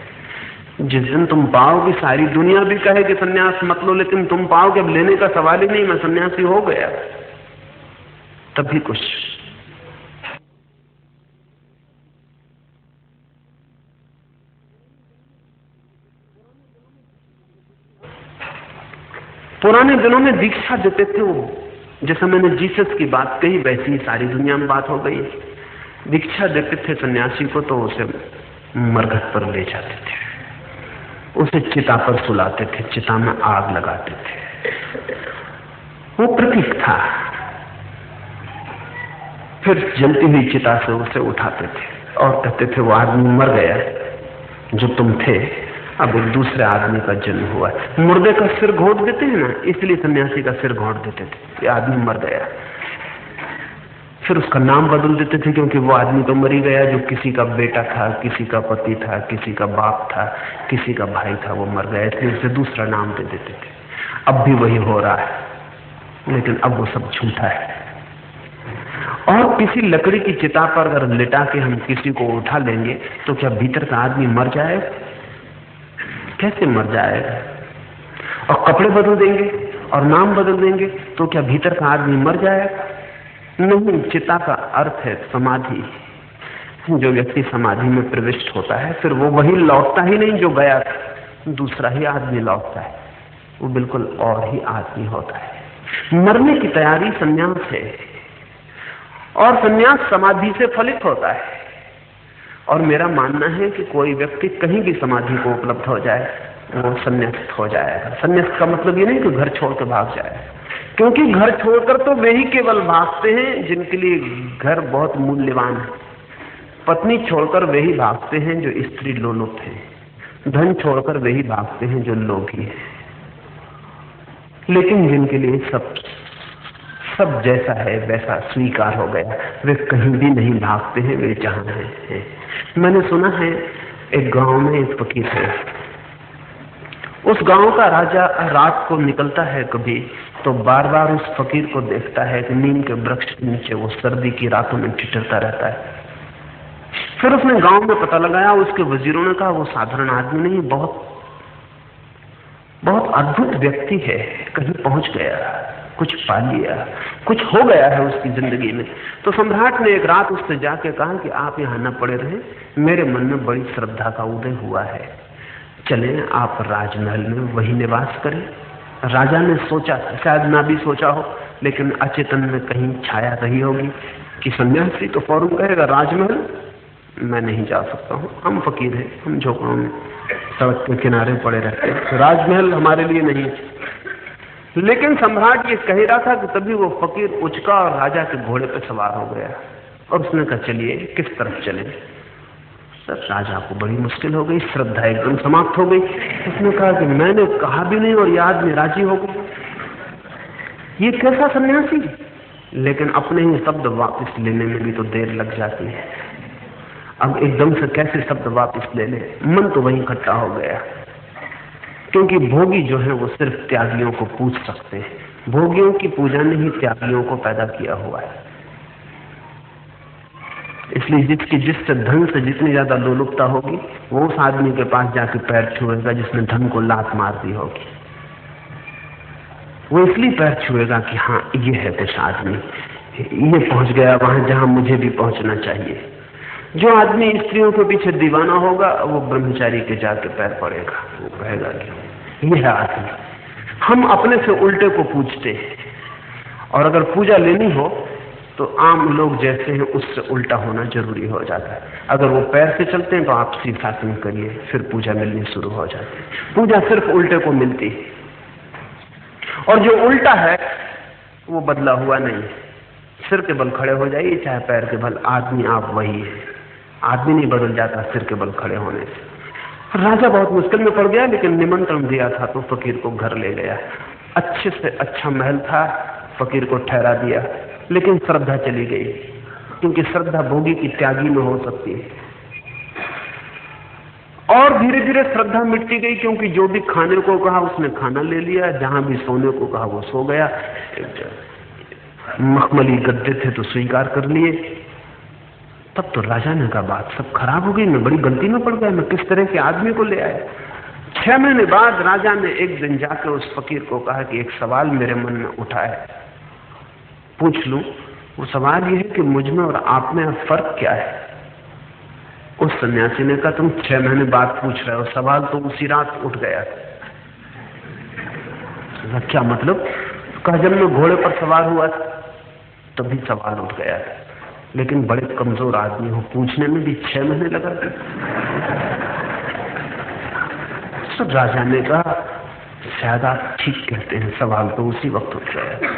जिस दिन तुम पाओ कि सारी दुनिया भी कहे कि सन्यास मत लो, लेकिन तुम पाओ कि अब लेने का सवाल ही नहीं, मैं सन्यासी हो गया, तभी कुछ। पुराने दिनों में दीक्षा देते थे वो, जैसा मैंने जीसस की बात कही वैसी ही सारी दुनिया में बात हो गई। दीक्षा देते थे सन्यासी को तो उसे मरघट पर ले जाते थे, उसे चिता पर सुलाते थे, चिता में आग लगाते थे, वो प्रतीक था। फिर जलती हुई चिता से उसे उठाते थे और कहते थे वो आदमी मर गया जो तुम थे, अब एक दूसरे आदमी का जन्म हुआ। मुर्दे का सिर घोंट देते हैं ना, इसलिए सन्यासी का सिर घोंट देते थे, ये आदमी मर गया। फिर उसका नाम बदल देते थे, क्योंकि वो आदमी तो मर ही गया जो किसी का बेटा था, किसी का पति था, किसी का बाप था, किसी का भाई था, वो मर गया, इसलिए उसे दूसरा नाम दे देते थे। अब भी वही हो रहा है, लेकिन अब वो सब झूठा है। और किसी लकड़ी की चिता पर अगर लिटा के हम किसी को उठा लेंगे तो क्या भीतर का आदमी मर जाएगा? कैसे मर जाएगा? और कपड़े बदल देंगे और नाम बदल देंगे तो क्या भीतर का आदमी मर जाएगा? नहीं। चिता का अर्थ है समाधि। जो व्यक्ति समाधि में प्रविष्ट होता है फिर वो वही लौटता ही नहीं जो गया, दूसरा ही आदमी लौटता है, वो बिल्कुल और ही आदमी होता है। मरने की तैयारी संन्यास है, और संन्यास समाधि से फलित होता है। और मेरा मानना है कि कोई व्यक्ति कहीं भी समाधि को उपलब्ध हो जाए वो संन्यास्त हो जाएगा। संन्यास का मतलब ये नहीं कि घर छोड़ के भाग जाए, क्योंकि घर छोड़कर तो वे ही केवल भागते हैं जिनके लिए घर बहुत मूल्यवान है। पत्नी छोड़कर वे ही भागते हैं जो स्त्री लोलुप है। धन छोड़कर वे ही भागते हैं जो लोभी है। लेकिन जिनके लिए सब जैसा है वैसा स्वीकार हो गया, वे कहीं भी नहीं भागते हैं, वे जहां हैं। मैंने सुना है एक गांव में एक फकीर है। उस गांव का राजा रात को निकलता है कभी तो बार बार उस फकीर को देखता है कि नीम के वृक्ष के नीचे वो सर्दी की रातों में ठिठुरता रहता है। फिर उसने गांव में पता लगाया, उसके वजीरों ने कहा वो साधारण आदमी नहीं, बहुत अद्भुत व्यक्ति है, कहीं पहुंच गया, कुछ पा लिया, कुछ हो गया है उसकी जिंदगी में। तो सम्राट ने एक रात उससे जाके कहा कि आप यहां न पड़े रहे, मेरे मन में बड़ी श्रद्धा का उदय हुआ है, चलें आप राजमहल में वही निवास करें। राजा ने सोचा, शायद ना भी सोचा हो, लेकिन अचेतन में कहीं छाया रही होगी कि सन्यासी तो फौरन कहेगा राजमहल मैं नहीं जा सकता हूं, हम फकीर हैं, हम झोपड़ों में सड़क के किनारे पड़े रहते हैं, राजमहल हमारे लिए नहीं है। लेकिन सम्राट ये कह रहा था कि तभी वो फकीर उचका और राजा के घोड़े पर सवार हो गया और उसने कहा चलिए किस तरफ चले। सर राजा को बड़ी मुश्किल हो गई, श्रद्धा एकदम समाप्त हो गई। उसने कहा कि मैंने कहा भी नहीं और याद में राजी हो गई, ये कैसा सन्यासी। लेकिन अपने ही शब्द वापस लेने में भी तो देर लग जाती है। अब एकदम से कैसे शब्द वापस ले ले, मन तो वहीं इकट्ठा हो गया, क्योंकि भोगी जो है वो सिर्फ त्यागियों को पूज सकते हैं। भोगियों की पूजा ने ही त्यागियों को पैदा किया हुआ है। इसलिए जिससे धन से जितनी ज्यादा लोलुपता होगी वो उस आदमी के पास जाके पैर छुएगा जिसने धन को लात मार दी होगी। वो इसलिए पैर छुएगा कि हाँ ये है कुछ आदमी, ये पहुंच गया वहां जहां मुझे भी पहुंचना चाहिए। जो आदमी स्त्रियों के पीछे दीवाना होगा वो ब्रह्मचारी के जाके पैर पड़ेगा, वो कहेगा कि ये है आदमी। हम अपने से उल्टे को पूछते हैं, और अगर पूजा लेनी हो तो आम लोग जैसे हैं उससे उल्टा होना जरूरी हो जाता है। अगर वो पैर से चलते हैं तो आप शीर्षासन करिए, फिर पूजा मिलनी शुरू हो जाती है। पूजा सिर्फ उल्टे को मिलती है, और जो उल्टा है वो बदला हुआ नहीं। सिर के बल खड़े हो जाइए चाहे पैर के बल, आदमी आप वही है। आदमी नहीं बदल जाता सिर के बल खड़े होने से। राजा बहुत मुश्किल में पड़ गया, लेकिन निमंत्रण दिया था तो फकीर को घर ले गया। अच्छे से अच्छा महल था, फकीर को ठहरा दिया, लेकिन श्रद्धा चली गई, क्योंकि श्रद्धा भोगी की त्यागी में हो सकती है। और धीरे धीरे श्रद्धा मिटती गई, क्योंकि जो भी खाने को कहा उसने खाना ले लिया, जहां भी सोने को कहा वो सो गया, मखमली गद्दे थे तो स्वीकार कर लिए। तब तो राजा ने कहा बात सब खराब हो गई, मैं बड़ी गलती में पड़ गया, मैं किस तरह के आदमी को ले आया। 6 महीने बाद राजा ने एक दिन जाकर उस फकीर को कहा कि एक सवाल मेरे मन में उठा है, पूछ लूं। वो सवाल ये है कि मुझ में और आप में फर्क क्या है। उस सन्यासी ने कहा तुम 6 महीने बाद पूछ रहे हो, सवाल तो उसी रात उठ गया। क्या मतलब? कहा जब मैं घोड़े पर सवार हुआ तभी सवाल उठ गया, लेकिन बड़े कमजोर आदमी हो, पूछने में भी 6 महीने लगा। तो राजा ने कहा शायद आप ठीक कहते हैं, सवाल तो उसी वक्त उठ गया।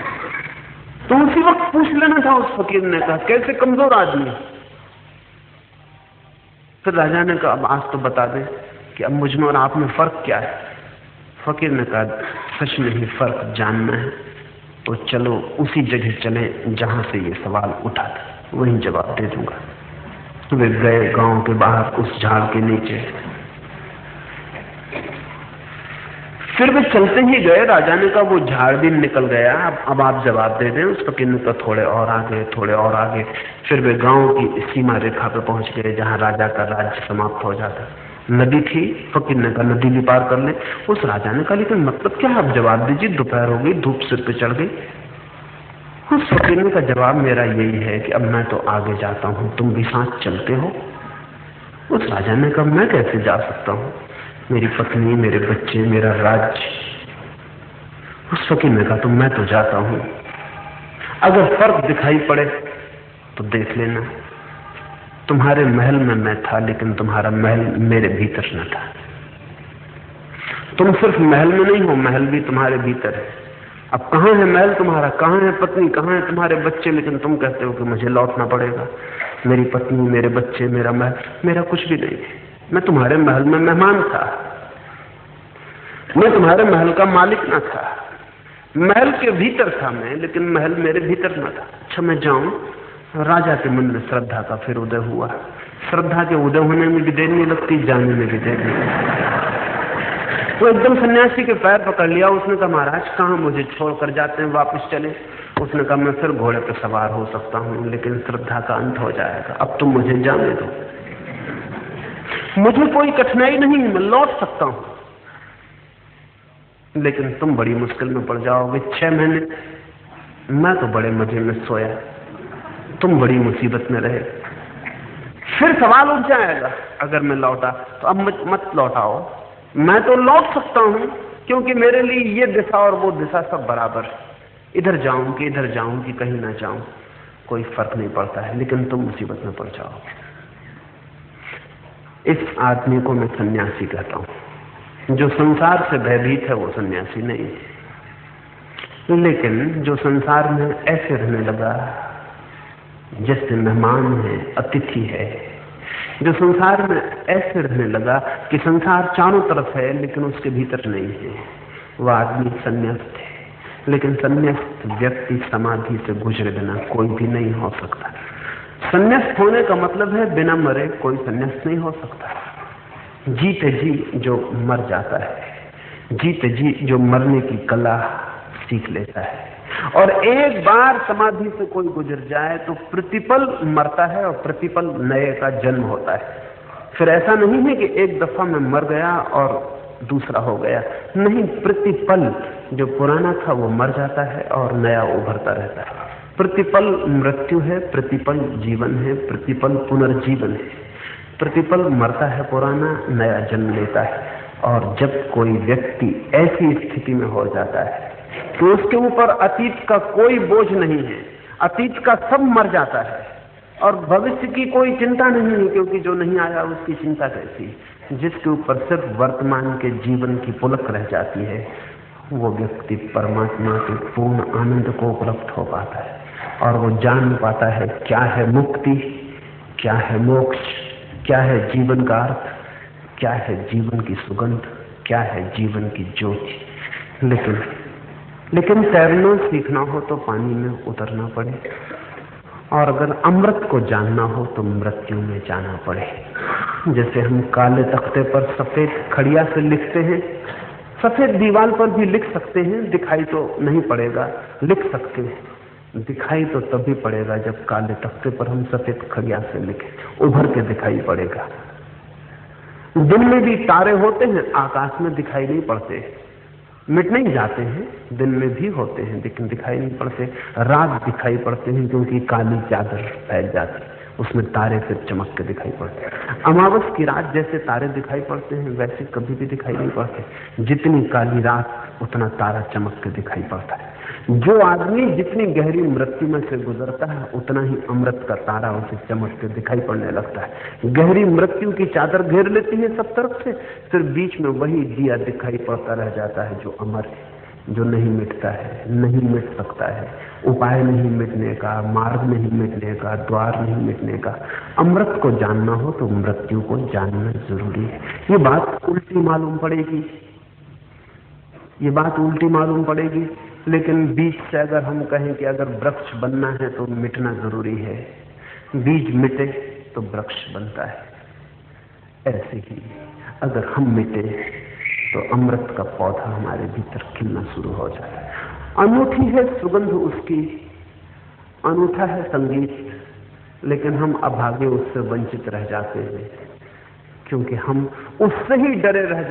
तो उसी वक्त पूछ लेना था। उस फकीर ने कहा कैसे कमजोर आदमी। फिर राजा ने कहा अब आज तो बता दें कि अब मुझ में और आप में फर्क क्या है। फकीर ने कहा सच में ही फर्क जानना है तो चलो उसी जगह चले जहां से ये सवाल उठा था, वहीं जवाब दे दूंगा। वे गए गांव के बाहर उस झाड़ के नीचे। फिर वे चलते ही गए। राजा ने कहा वो झाड़ भी निकल गया, अब आप जवाब दे दें। उस फकीर ने कहा थोड़े और आगे, थोड़े और आगे। फिर वे गांव की सीमा रेखा पर पहुंच गए जहां राजा का राज्य समाप्त हो जाता। नदी थी। फकीर ने कहा नदी भी पार कर ले। उस राजा ने कहा लेकिन मतलब क्या, आप जवाब दीजिए, दोपहर हो गई, धूप सिर पे चढ़ गई। उस फकीर ने कहा जवाब मेरा यही है कि अब मैं तो आगे जाता हूं, तुम भी साथ चलते हो। उस राजा ने कहा मैं कैसे जा सकता हूं, मेरी पत्नी, मेरे बच्चे, मेरा राज्य। उस फकीर ने कहा तो मैं तो जाता हूं, अगर फर्क दिखाई पड़े तो देख लेना। तुम्हारे महल में मैं था, लेकिन तुम्हारा महल मेरे भीतर न था। तुम सिर्फ महल में नहीं हो, महल भी तुम्हारे भीतर है। अब कहां है महल तुम्हारा, कहां है पत्नी, कहां है तुम्हारे बच्चे, लेकिन तुम कहते हो कि मुझे लौटना पड़ेगा। मेरी पत्नी, मेरे बच्चे, मेरा महल, मेरा कुछ भी नहीं है। मैं तुम्हारे महल में मेहमान था, मैं तुम्हारे महल का मालिक न था। महल के भीतर था मैं, लेकिन महल मेरे भीतर न था। अच्छा मैं जाऊं? राजा के मन में श्रद्धा का फिर उदय हुआ। श्रद्धा के उदय होने में भी देर नहीं लगती, जाने में भी देर नहीं लगती। वो एकदम सन्यासी के पैर पकड़ लिया। उसने कहा महाराज कहाँ मुझे छोड़कर जाते हैं, वापस चले। उसने कहा मैं फिर घोड़े पर सवार हो सकता हूँ, लेकिन श्रद्धा का अंत हो जाएगा, अब तुम मुझे जाने दो। मुझे कोई कठिनाई नहीं, मैं लौट सकता हूं, लेकिन तुम बड़ी मुश्किल में पड़ जाओगे। 6 महीने मैं तो बड़े मजे में सोया, तुम बड़ी मुसीबत में रहे। फिर सवाल उठ जाएगा अगर मैं लौटा तो। अब मत लौटाओ, मैं तो लौट सकता हूं, क्योंकि मेरे लिए ये दिशा और वो दिशा सब बराबर। इधर जाऊं कि इधर जाऊं कि कहीं ना जाऊं, कोई फर्क नहीं पड़ता है, लेकिन तुम मुसीबत में पड़ जाओगे। इस आदमी को मैं सन्यासी कहता हूं। जो संसार से भयभीत है वो सन्यासी नहीं है, लेकिन जो संसार में ऐसे रहने लगा जैसे मेहमान है, अतिथि है, जो संसार में ऐसे रहने लगा कि संसार चारों तरफ है लेकिन उसके भीतर नहीं है, वह आदमी सन्यास्त है। लेकिन सन्यास्त व्यक्ति समाधि से गुजरे बिना कोई भी नहीं हो सकता। सन्यास्त होने का मतलब है बिना मरे कोई सन्यास्त नहीं हो सकता। जीते जी जो मर जाता है, जीते जी जो मरने की कला सीख लेता है, और एक बार समाधि से कोई गुजर जाए तो प्रतिपल मरता है और प्रतिपल नए का जन्म होता है। फिर ऐसा नहीं है कि एक दफा में मर गया और दूसरा हो गया, नहीं, प्रतिपल जो पुराना था वो मर जाता है और नया उभरता रहता है। प्रतिपल मृत्यु है, प्रतिपल जीवन है, प्रतिपल पुनर्जीवन है। प्रतिपल मरता है पुराना, नया जन्म लेता है। और जब कोई व्यक्ति ऐसी स्थिति में हो जाता है तो उसके ऊपर अतीत का कोई बोझ नहीं है, अतीत का सब मर जाता है, और भविष्य की कोई चिंता नहीं है, क्योंकि जो नहीं आया उसकी चिंता कैसी। जिसके ऊपर सिर्फ वर्तमान के जीवन की पुलक रह जाती है, वो व्यक्ति परमात्मा के पूर्ण आनंद को उपलब्ध हो पाता है, और वो जान पाता है क्या है मुक्ति, क्या है मोक्ष, क्या है जीवन का अर्थ, क्या है जीवन की सुगंध, क्या है जीवन की ज्योति। लेकिन तैरना सीखना हो तो पानी में उतरना पड़े, और अगर अमृत को जानना हो तो मृत्यु में जाना पड़े। जैसे हम काले तख्ते पर सफेद खड़िया से लिखते हैं, सफेद दीवार पर भी लिख सकते हैं, दिखाई तो नहीं पड़ेगा, लिख सकते हैं। दिखाई तो तभी पड़ेगा जब काले तख्ते पर हम सफेद खड़िया से लिखें, उभर के दिखाई पड़ेगा। दिन में भी तारे होते हैं, आकाश में दिखाई नहीं पड़ते, मिट नहीं जाते हैं, दिन में भी होते हैं लेकिन दिखाई नहीं पड़ते। रात दिखाई पड़ते हैं क्योंकि काली चादर फैल जाती, उसमें तारे फिर चमक के दिखाई पड़ते हैं। अमावस की रात जैसे तारे दिखाई पड़ते हैं वैसे कभी भी दिखाई नहीं पड़ते। जितनी काली रात उतना तारा चमक के दिखाई पड़ता है। जो आदमी जितनी गहरी मृत्यु में से गुजरता है उतना ही अमृत का तारा उसे चमक के दिखाई पड़ने लगता है। गहरी मृत्यु की चादर घेर लेती है सब तरफ से, फिर बीच में वही दिया दिखाई पड़ता रह जाता है जो अमर है, जो नहीं मिटता है, नहीं मिट सकता है, उपाय नहीं मिटने का, मार्ग नहीं मिटने का, द्वार नहीं मिटने का। अमृत को जानना हो तो मृत्यु को जानना जरूरी है। ये बात उल्टी मालूम पड़ेगी, ये बात उल्टी मालूम पड़ेगी, लेकिन बीज से अगर हम कहें कि अगर वृक्ष बनना है तो मिटना जरूरी है, बीज मिटे तो वृक्ष बनता है, ऐसे ही अगर हम मिटे तो अमृत का पौधा हमारे भीतर खिलना शुरू हो जाए। अनूठी है सुगंध उसकी, अनूठा है संगीत, लेकिन हम अभागे उससे वंचित रह जाते हैं, क्योंकि हम उससे ही डरे रह जाते हैं।